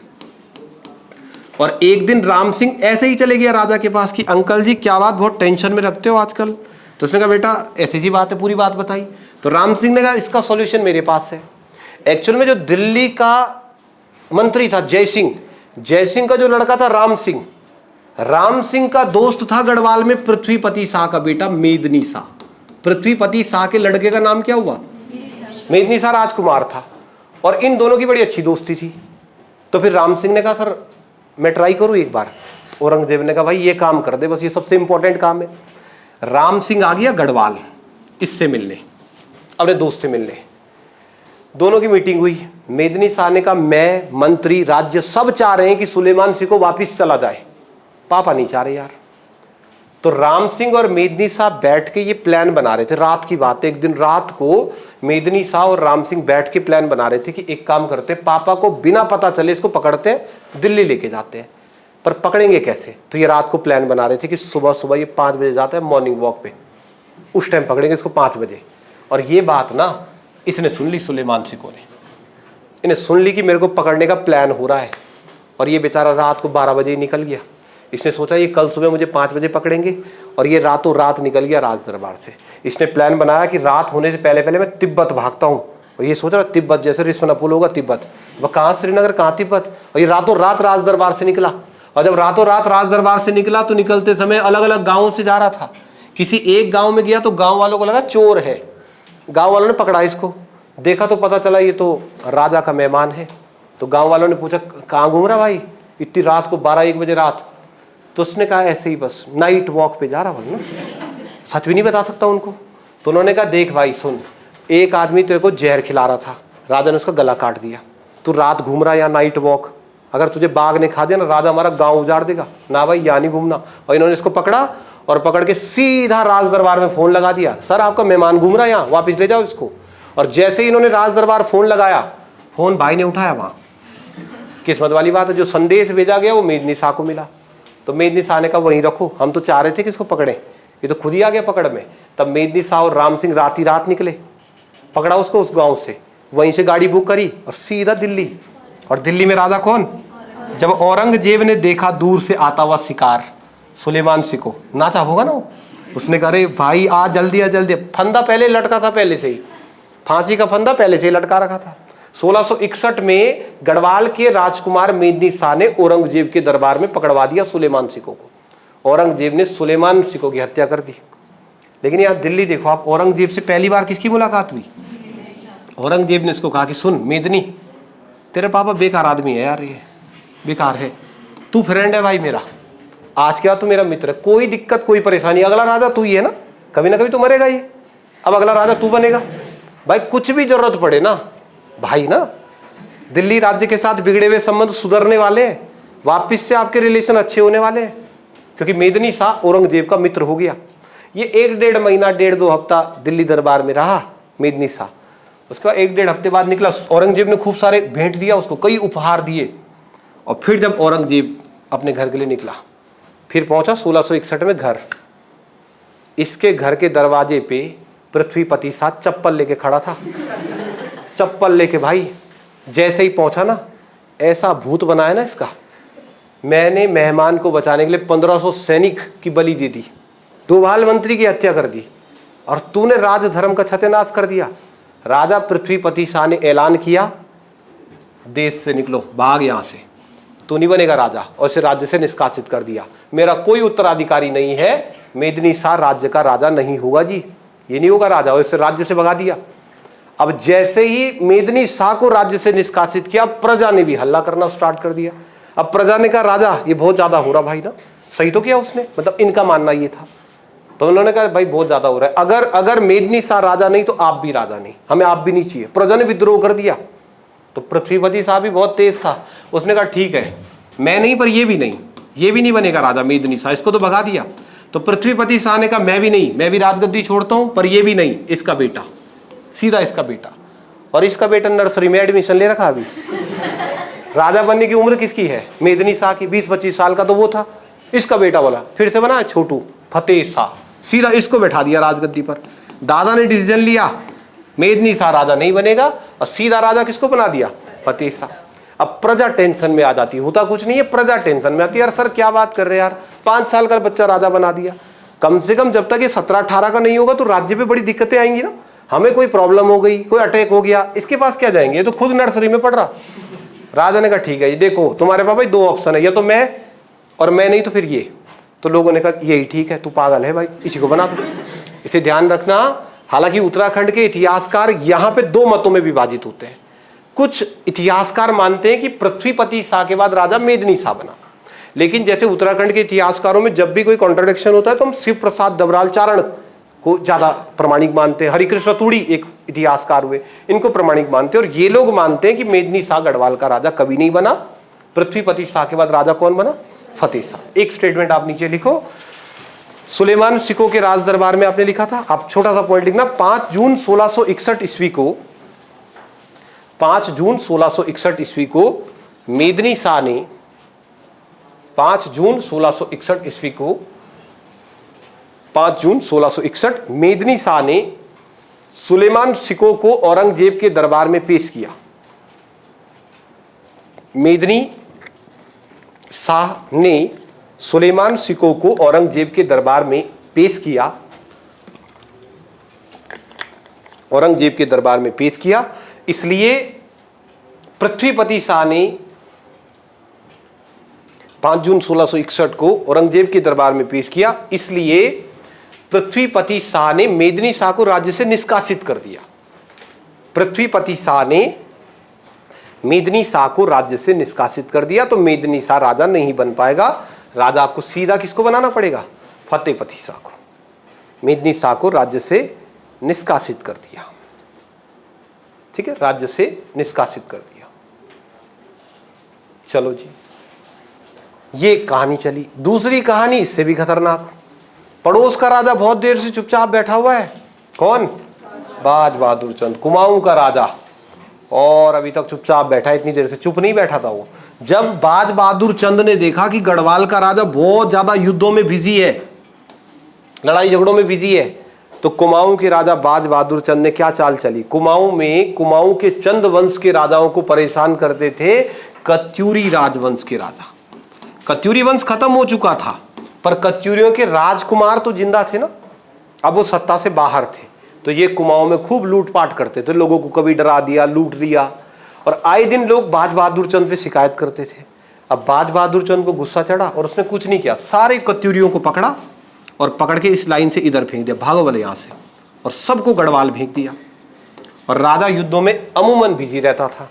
और एक दिन राम सिंह ऐसे ही चले गया राजा के पास कि अंकल जी क्या बात, बहुत टेंशन में रखते हो आजकल, तो उसने कहा बेटा ऐसी जी बात है, पूरी बात बताई। तो राम सिंह ने कहा इसका सॉल्यूशन मेरे पास है। एक्चुअल में जो दिल्ली का मंत्री था जय सिंह का जो लड़का था राम सिंह का दोस्त था गढ़वाल में पृथ्वीपति शाह का बेटा मेदिनी शाह। पृथ्वीपति शाह के लड़के का नाम क्या हुआ? मेदिनी शाह राजकुमार था, और इन दोनों की बड़ी अच्छी दोस्ती थी। तो फिर राम सिंह ने कहा सर मैं ट्राई करूं एक बार। औरंगजेब ने कहा भाई ये काम कर दे, बस ये सबसे इंपॉर्टेंट काम है। राम सिंह आ गया गढ़वाल इससे मिलने, अपने दोस्त से मिलने। दोनों की मीटिंग हुई। मेदिनी शाह ने कहा मैं, मंत्री, राज्य सब चाह रहे हैं कि सुलेमान सिंह को वापिस चला जाए, पापा नहीं चाह रहे यार। तो राम सिंह और मेदिनी शाह बैठ के ये प्लान बना रहे थे। रात की बात है, एक दिन रात को मेदिनी शाह और राम सिंह बैठ के प्लान बना रहे थे कि एक काम करते हैं, पापा को बिना पता चले इसको पकड़ते हैं, दिल्ली लेके जाते हैं। पर पकड़ेंगे कैसे? तो ये रात को प्लान बना रहे थे कि सुबह सुबह ये 5 बजे जाता है मॉर्निंग वॉक पे, उस टाइम पकड़ेंगे इसको 5 बजे। और ये बात ना इसने सुन ली, सुलेमान सिकों ने इन्हें सुन ली कि मेरे को पकड़ने का प्लान हो रहा है। और ये बेचारा रात को 12 बजे ही निकल गया। इसने सोचा ये कल सुबह मुझे 5 बजे पकड़ेंगे, और ये रातों रात निकल गया राज दरबार से। इसने प्लान बनाया कि रात होने से पहले पहले मैं तिब्बत भागता हूँ। और ये सोच रहा तिब्बत जैसे रिश्वनापुल होगा तिब्बत, वह कहाँ श्रीनगर कहाँ तिब्बत। और ये रातों रात राज दरबार से निकला। और जब रातों रात राज दरबार से निकला तो निकलते समय अलग अलग गाँवों से जा रहा था। किसी एक गाँव में गया तो गाँव वालों को लगा चोर है। गाँव वालों ने पकड़ा इसको, देखा तो पता चला ये तो राजा का मेहमान है। तो गाँव वालों ने पूछा कहाँ घूम रहा भाई इतनी रात को, 12-1 बजे रात? तो उसने कहा ऐसे ही बस नाइट वॉक पे जा रहा हूँ ना, सच भी नहीं बता सकता उनको। तो उन्होंने कहा देख भाई सुन, एक आदमी तेरे को जहर खिला रहा था, राजा ने उसका गला काट दिया। तू रात घूम रहा है या नाइट वॉक, अगर तुझे बाघ ने खा दिया ना राजा हमारा गांव उजाड़ देगा ना भाई, यहाँ नहीं घूमना। और इन्होंने इसको पकड़ा और पकड़ के सीधा राज दरबार में फोन लगा दिया, सर आपका मेहमान घूम रहा है यहाँ, वापिस ले जाओ इसको। और जैसे ही इन्होंने राज दरबार फोन लगाया, फोन भाई ने उठाया। वहां किस्मत वाली बात है, जो संदेश भेजा गया वो मेदिनी शाह को मिला। तो मेदिनी शाह ने कहा वहीं रखो, हम तो चाह रहे थे कि इसको पकड़े, ये तो खुद ही आ गया पकड़ में। तब मेदिनी शाह और राम सिंह रात ही रात निकले, पकड़ा उसको उस गांव से, वहीं से गाड़ी बुक करी और सीधा दिल्ली। और दिल्ली में राजा कौन? जब औरंगजेब ने देखा दूर से आता हुआ शिकार सुलेमान सिंह को, नाचा होगा ना वो, उसने कहा अरे भाई आ जल्दी आ जल्दी। फंदा पहले लटका था, पहले से ही फांसी का फंदा पहले से ही लटका रखा था। 1661 में गढ़वाल के राजकुमार मेदिनी शाह ने औरंगजेब के दरबार में पकड़वा दिया सुलेमान सिंह को। औरंगजेब ने सुलेमान सिंह की हत्या कर दी। लेकिन यार दिल्ली देखो आप, औरंगजेब से पहली बार किसकी मुलाकात हुई? औरंगजेब ने इसको कहा कि सुन मेदिनी, तेरे पापा बेकार आदमी है यार, ये बेकार है, तू फ्रेंड है भाई मेरा, आज के बाद तू मेरा मित्र है, कोई दिक्कत कोई परेशानी, अगला राजा तू ही है ना कभी तो मरेगा ये, अब अगला राजा तू बनेगा भाई, कुछ भी जरूरत पड़े ना भाई ना, दिल्ली राज्य के साथ बिगड़े हुए संबंध सुधरने वाले हैं, वापिस से आपके रिलेशन अच्छे होने वाले हैं। क्योंकि मेदिनी शाह औरंगजेब का मित्र हो गया। ये 1-1.5 महीना 1.5-2 हफ्ता दिल्ली दरबार में रहा मेदिनी शाह। उसके बाद 1-1.5 हफ्ते बाद निकला। औरंगजेब ने खूब सारे भेंट दिया उसको, कई उपहार दिए। और फिर जब औरंगजेब अपने घर के लिए निकला, फिर पहुंचा 1661 में घर। इसके घर के दरवाजे पे पृथ्वीपति शाह चप्पल लेके खड़ा था, चप्पल लेके भाई। जैसे ही पहुंचा ना, ऐसा भूत बनाया ना इसका, मैंने मेहमान को बचाने के लिए 1500 सैनिक की बलि दे दी, 2 बाल मंत्री की हत्या कर दी, और तूने राजधर्म का सत्यानाश कर दिया। राजा पृथ्वीपति शाह ने ऐलान किया देश से निकलो, भाग यहां से, तू नहीं बनेगा राजा, और इसे राज्य से निष्कासित कर दिया। मेरा कोई उत्तराधिकारी नहीं है, मेदिनी शाह राज्य का राजा नहीं होगा जी, ये नहीं होगा राजा, और इसे राज्य से भगा दिया। अब जैसे ही मेदिनी शाह को राज्य से निष्कासित किया, प्रजा ने भी हल्ला करना स्टार्ट कर दिया। अब प्रजा ने कहा राजा ये बहुत ज्यादा हो रहा भाई ना, सही तो किया उसने, मतलब इनका मानना ये था। तो उन्होंने कहा भाई बहुत ज्यादा हो रहा है, अगर मेदिनी शाह राजा नहीं तो आप भी राजा नहीं, हमें आप भी नहीं चाहिए। प्रजा ने विद्रोह कर दिया। तो पृथ्वीपति शाह भी बहुत तेज था, उसने कहा ठीक है मैं नहीं, पर ये भी नहीं बनेगा राजा मेदिनी शाह, इसको तो भगा दिया। तो पृथ्वीपति शाह ने कहा मैं भी नहीं, मैं भी राजगद्दी छोड़ता हूं, पर ये भी नहीं, इसका बेटा, सीधा इसका बेटा। और इसका बेटा नर्सरी में एडमिशन ले रखा अभी। राजा बनने की उम्र किसकी है? मेदिनी शाह की, 20-25 साल का तो वो था। इसका बेटा बोला फिर से बना छोटू फतेह शाह, सीधा इसको बैठा दिया राजगद्दी पर। दादा ने डिसीजन लिया मेदिनी शाह राजा नहीं बनेगा, और सीधा राजा किसको बना दिया? फतेह शाह। अब प्रजा टेंशन में आ जाती, होता कुछ नहीं है, प्रजा टेंशन में आती है, यार सर क्या बात कर रहे हैं यार, 5 साल का बच्चा राजा बना दिया। कम से कम जब तक ये 17-18 का नहीं होगा तो राज्य पे बड़ी दिक्कतें आएंगी ना। हमें कोई प्रॉब्लम हो गई, कोई अटैक हो गया, इसके पास क्या जाएंगे, ये तो खुद नर्सरी में पढ़ रहा। राजा ने कहा ठीक है, ये देखो तुम्हारे पास भाई 2 ऑप्शन है, या तो मैं और मैं नहीं तो फिर ये। तो लोगों ने कहा यही ठीक है, तू पागल है भाई, इसी को बना दो। इसे ध्यान रखना। हालांकि उत्तराखंड के इतिहासकार यहाँ पे 2 मतों में विभाजित होते हैं। कुछ इतिहासकार मानते हैं कि पृथ्वीपति शाह के बाद राजा मेदिनी शाह बना, लेकिन जैसे उत्तराखंड के इतिहासकारों में जब भी कोई कॉन्ट्रडिक्शन होता है तो हम शिव प्रसाद डबराल चारण को ज्यादा प्रमाणिक मानते हैं। हरिकृष्ण तूड़ी एक इतिहासकार हुए, इनको प्रमाणिक मानते हैं। और ये लोग मानते हैं कि मेदिनी शाह गढ़वाल का राजा कभी नहीं बना। पृथ्वीपति शाह के बाद राजा कौन बना? फतेह शाह। एक स्टेटमेंट आप नीचे लिखो, सुलेमान सिको के राज दरबार में आपने लिखा था, आप छोटा सा पॉइंट लिखना, 5 जून 1661 ईस्वी को, 5 जून 1661 ईस्वी को मेदिनी शाह ने, 5 जून 1661 ईस्वी को, 5 जून 1661 मेदिनी शाह ने सुलेमान सिको को औरंगजेब के दरबार में पेश किया। मेदिनी शाह ने सुलेमान सिको को औरंगजेब के दरबार में पेश किया, औरंगजेब के दरबार में पेश किया। इसलिए पृथ्वीपति शाह ने 5 जून 1661 को औरंगजेब के दरबार में पेश किया। इसलिए पृथ्वीपति शाह ने मेदिनी शाह को राज्य से निष्कासित कर दिया। पृथ्वीपति शाह ने मेदिनी शाह को राज्य से निष्कासित कर दिया, तो मेदिनी शाह राजा नहीं बन पाएगा। राजा आपको सीधा किसको बनाना पड़ेगा? फतेहपति शाह को। मेदिनी शाह को राज्य से निष्कासित कर दिया, ठीक है, राज्य से निष्कासित कर दिया। चलो जी, ये कहानी चली। दूसरी कहानी इससे भी खतरनाक। पड़ोस का राजा बहुत देर से चुपचाप बैठा हुआ है। कौन? बाज बहादुर चंद, कुमाऊं का राजा, और अभी तक चुपचाप बैठा है। इतनी देर से चुप नहीं बैठा था वो। जब बाज बहादुर चंद ने देखा कि गढ़वाल का राजा बहुत ज्यादा युद्धों में बिजी है, लड़ाई झगड़ों में बिजी है, तो कुमाऊं के राजा बाज बहादुर चंद ने क्या चाल चली? कुमाऊं के चंद वंश के राजाओं को परेशान करते थे कत्यूरी राजवंश के राजा। कत्यूरी वंश खत्म हो चुका था, पर कत्यूरियों के राजकुमार तो जिंदा थे ना, अब वो सत्ता से बाहर थे। तो ये कुमाऊं में खूब लूटपाट करते थे, लोगों को कभी डरा दिया, लूट दिया, और आए दिन लोग बाज बहादुर चंद पे शिकायत करते थे। अब बाज बहादुर चंद को गुस्सा चढ़ा और उसने कुछ नहीं किया, सारे कत्यूरियों को पकड़ा और पकड़ के इस लाइन से इधर फेंक दिया, भागो वाले यहाँ से, और सबको गढ़वाल भेज दिया। और राजा युद्धों में अमूमन बिजी रहता था,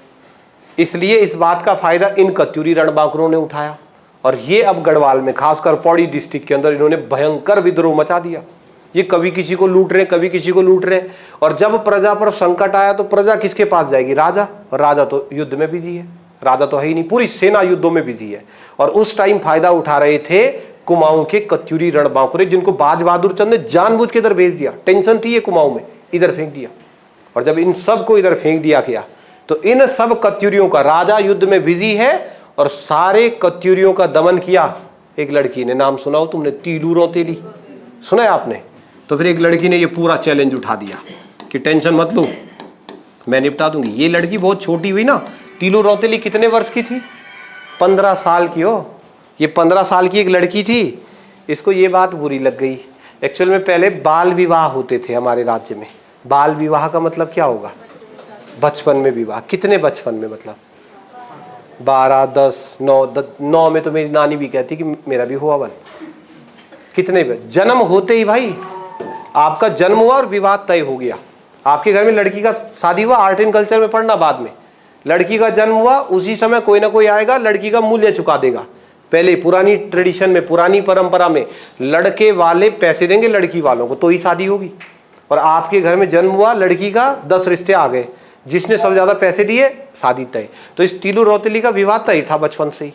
इसलिए इस बात का फायदा इन कत्यूरी रणबांकुरों ने उठाया। और ये अब गढ़वाल में, खासकर पौड़ी डिस्ट्रिक्ट के अंदर, इन्होंने भयंकर विद्रोह मचा दिया। ये कभी किसी को लूट रहे, कभी किसी को लूट रहे। और जब प्रजा पर संकट आया तो प्रजा किसके पास जाएगी? राजा। और राजा तो युद्ध में बिजी है, राजा तो है ही नहीं, पूरी सेना युद्धों में बिजी है। और उस टाइम फायदा उठा रहे थे कुमाऊं के कत्यूरी रणबांकुरे, जिनको बाज बहादुर चंद ने जानबूझ के इधर भेज दिया। टेंशन थी ये कुमाऊं में, इधर फेंक दिया। और जब इन सब को इधर फेंक दिया गया तो इन सब कत्यूरियों का, राजा युद्ध में बिजी है और सारे कत्यूरियों का दमन किया एक लड़की ने। नाम सुना हो तुमने? तीलू रौतेली, सुना है आपने? तो फिर एक लड़की ने ये पूरा चैलेंज उठा दिया कि टेंशन मत लो, मैं निपटा दूंगी। ये लड़की बहुत छोटी हुई ना। तीलू रौतेली कितने वर्ष की थी? 15 साल की हो। ये 15 साल की एक लड़की थी। इसको ये बात बुरी लग गई। एक्चुअल में पहले बाल विवाह होते थे हमारे राज्य में। बाल विवाह का मतलब क्या होगा? बचपन में विवाह। कितने बचपन में? मतलब 12, 10, 9 में तो मेरी नानी भी कहती कि मेरा भी हुआ बन। कितने में? जन्म होते ही भाई, आपका जन्म हुआ और विवाह तय हो गया। आपके घर में लड़की का शादी हुआ, आर्ट एंड कल्चर में पढ़ना बाद में, लड़की का जन्म हुआ, उसी समय कोई ना कोई आएगा, लड़की का मूल्य चुका देगा। पहले पुरानी ट्रेडिशन में, पुरानी परंपरा में, लड़के वाले पैसे देंगे लड़की वालों को तो ही शादी होगी। और आपके घर में जन्म हुआ लड़की का, 10 रिश्ते आ गए, जिसने सबसे ज्यादा पैसे दिए शादी तय। तो इस तीलू रौतेली का विवाह तय था बचपन से ही।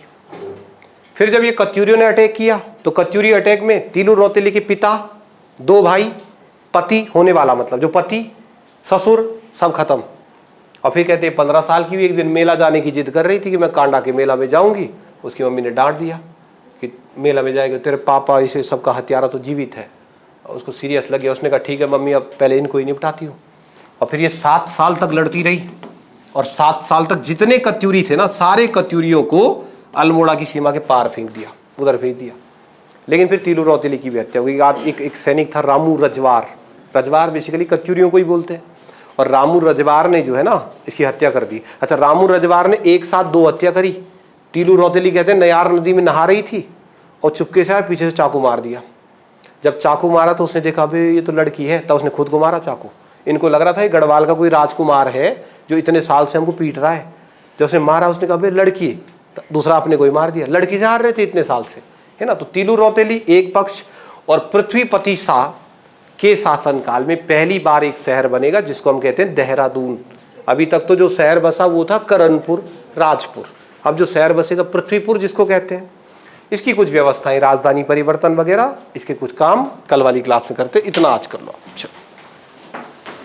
फिर जब ये कत्यूरियों ने अटैक किया तो कत्यूरी अटैक में तीलू रौतेली के पिता, 2 भाई, पति होने वाला, मतलब जो पति, ससुर, सब खत्म। और फिर कहते 15 साल की भी एक दिन मेला जाने की जिद कर रही थी कि मैं कांडा के मेला में जाऊंगी। उसकी मम्मी ने डांट दिया कि मेला में जाएगी, तेरे पापा इसे सबका हत्यारा तो जीवित है। उसको सीरियस लग गया। उसने कहा ठीक है मम्मी, अब पहले इनको ही निपटाती हूँ। और फिर ये 7 साल तक लड़ती रही, और 7 साल तक जितने कत्यूरी थे ना, सारे कत्यूरियों को अल्मोड़ा की सीमा के पार फेंक दिया, उधर फेंक दिया। लेकिन फिर तीलू रौतेली की भी हत्या हुई। आज एक सैनिक था रामू रजवार, रजवार बेसिकली कच्चूरियों को ही बोलते हैं, और रामू रजवार ने जो है ना इसकी हत्या कर दी। अच्छा, रामू रजवार ने एक साथ 2 हत्या करी। तीलू रौतेली कहते हैं नयार नदी में नहा रही थी और चुपके से पीछे से चाकू मार दिया। जब चाकू मारा तो उसने देखा भाई ये तो लड़की है, तब उसने खुद को मारा चाकू। इनको लग रहा था ये गढ़वाल का कोई राजकुमार है जो इतने साल से हमको पीट रहा है। जब उसने मारा उसने कहा भाई लड़की है, दूसरा अपने को ही मार दिया। लड़की से हार रहे थे इतने साल से, है ना। तो तीलू रौतेली एक पक्ष, और पृथ्वीपति शाह के शासनकाल में पहली बार एक शहर बनेगा जिसको हम कहते हैं देहरादून। अभी तक तो जो शहर बसा वो था करनपुर, राजपुर। अब जो शहर बसेगा पृथ्वीपुर जिसको कहते हैं। इसकी कुछ व्यवस्थाएं, राजधानी परिवर्तन वगैरह, इसके कुछ काम कल वाली क्लास में करते। इतना आज कर लो। चलो।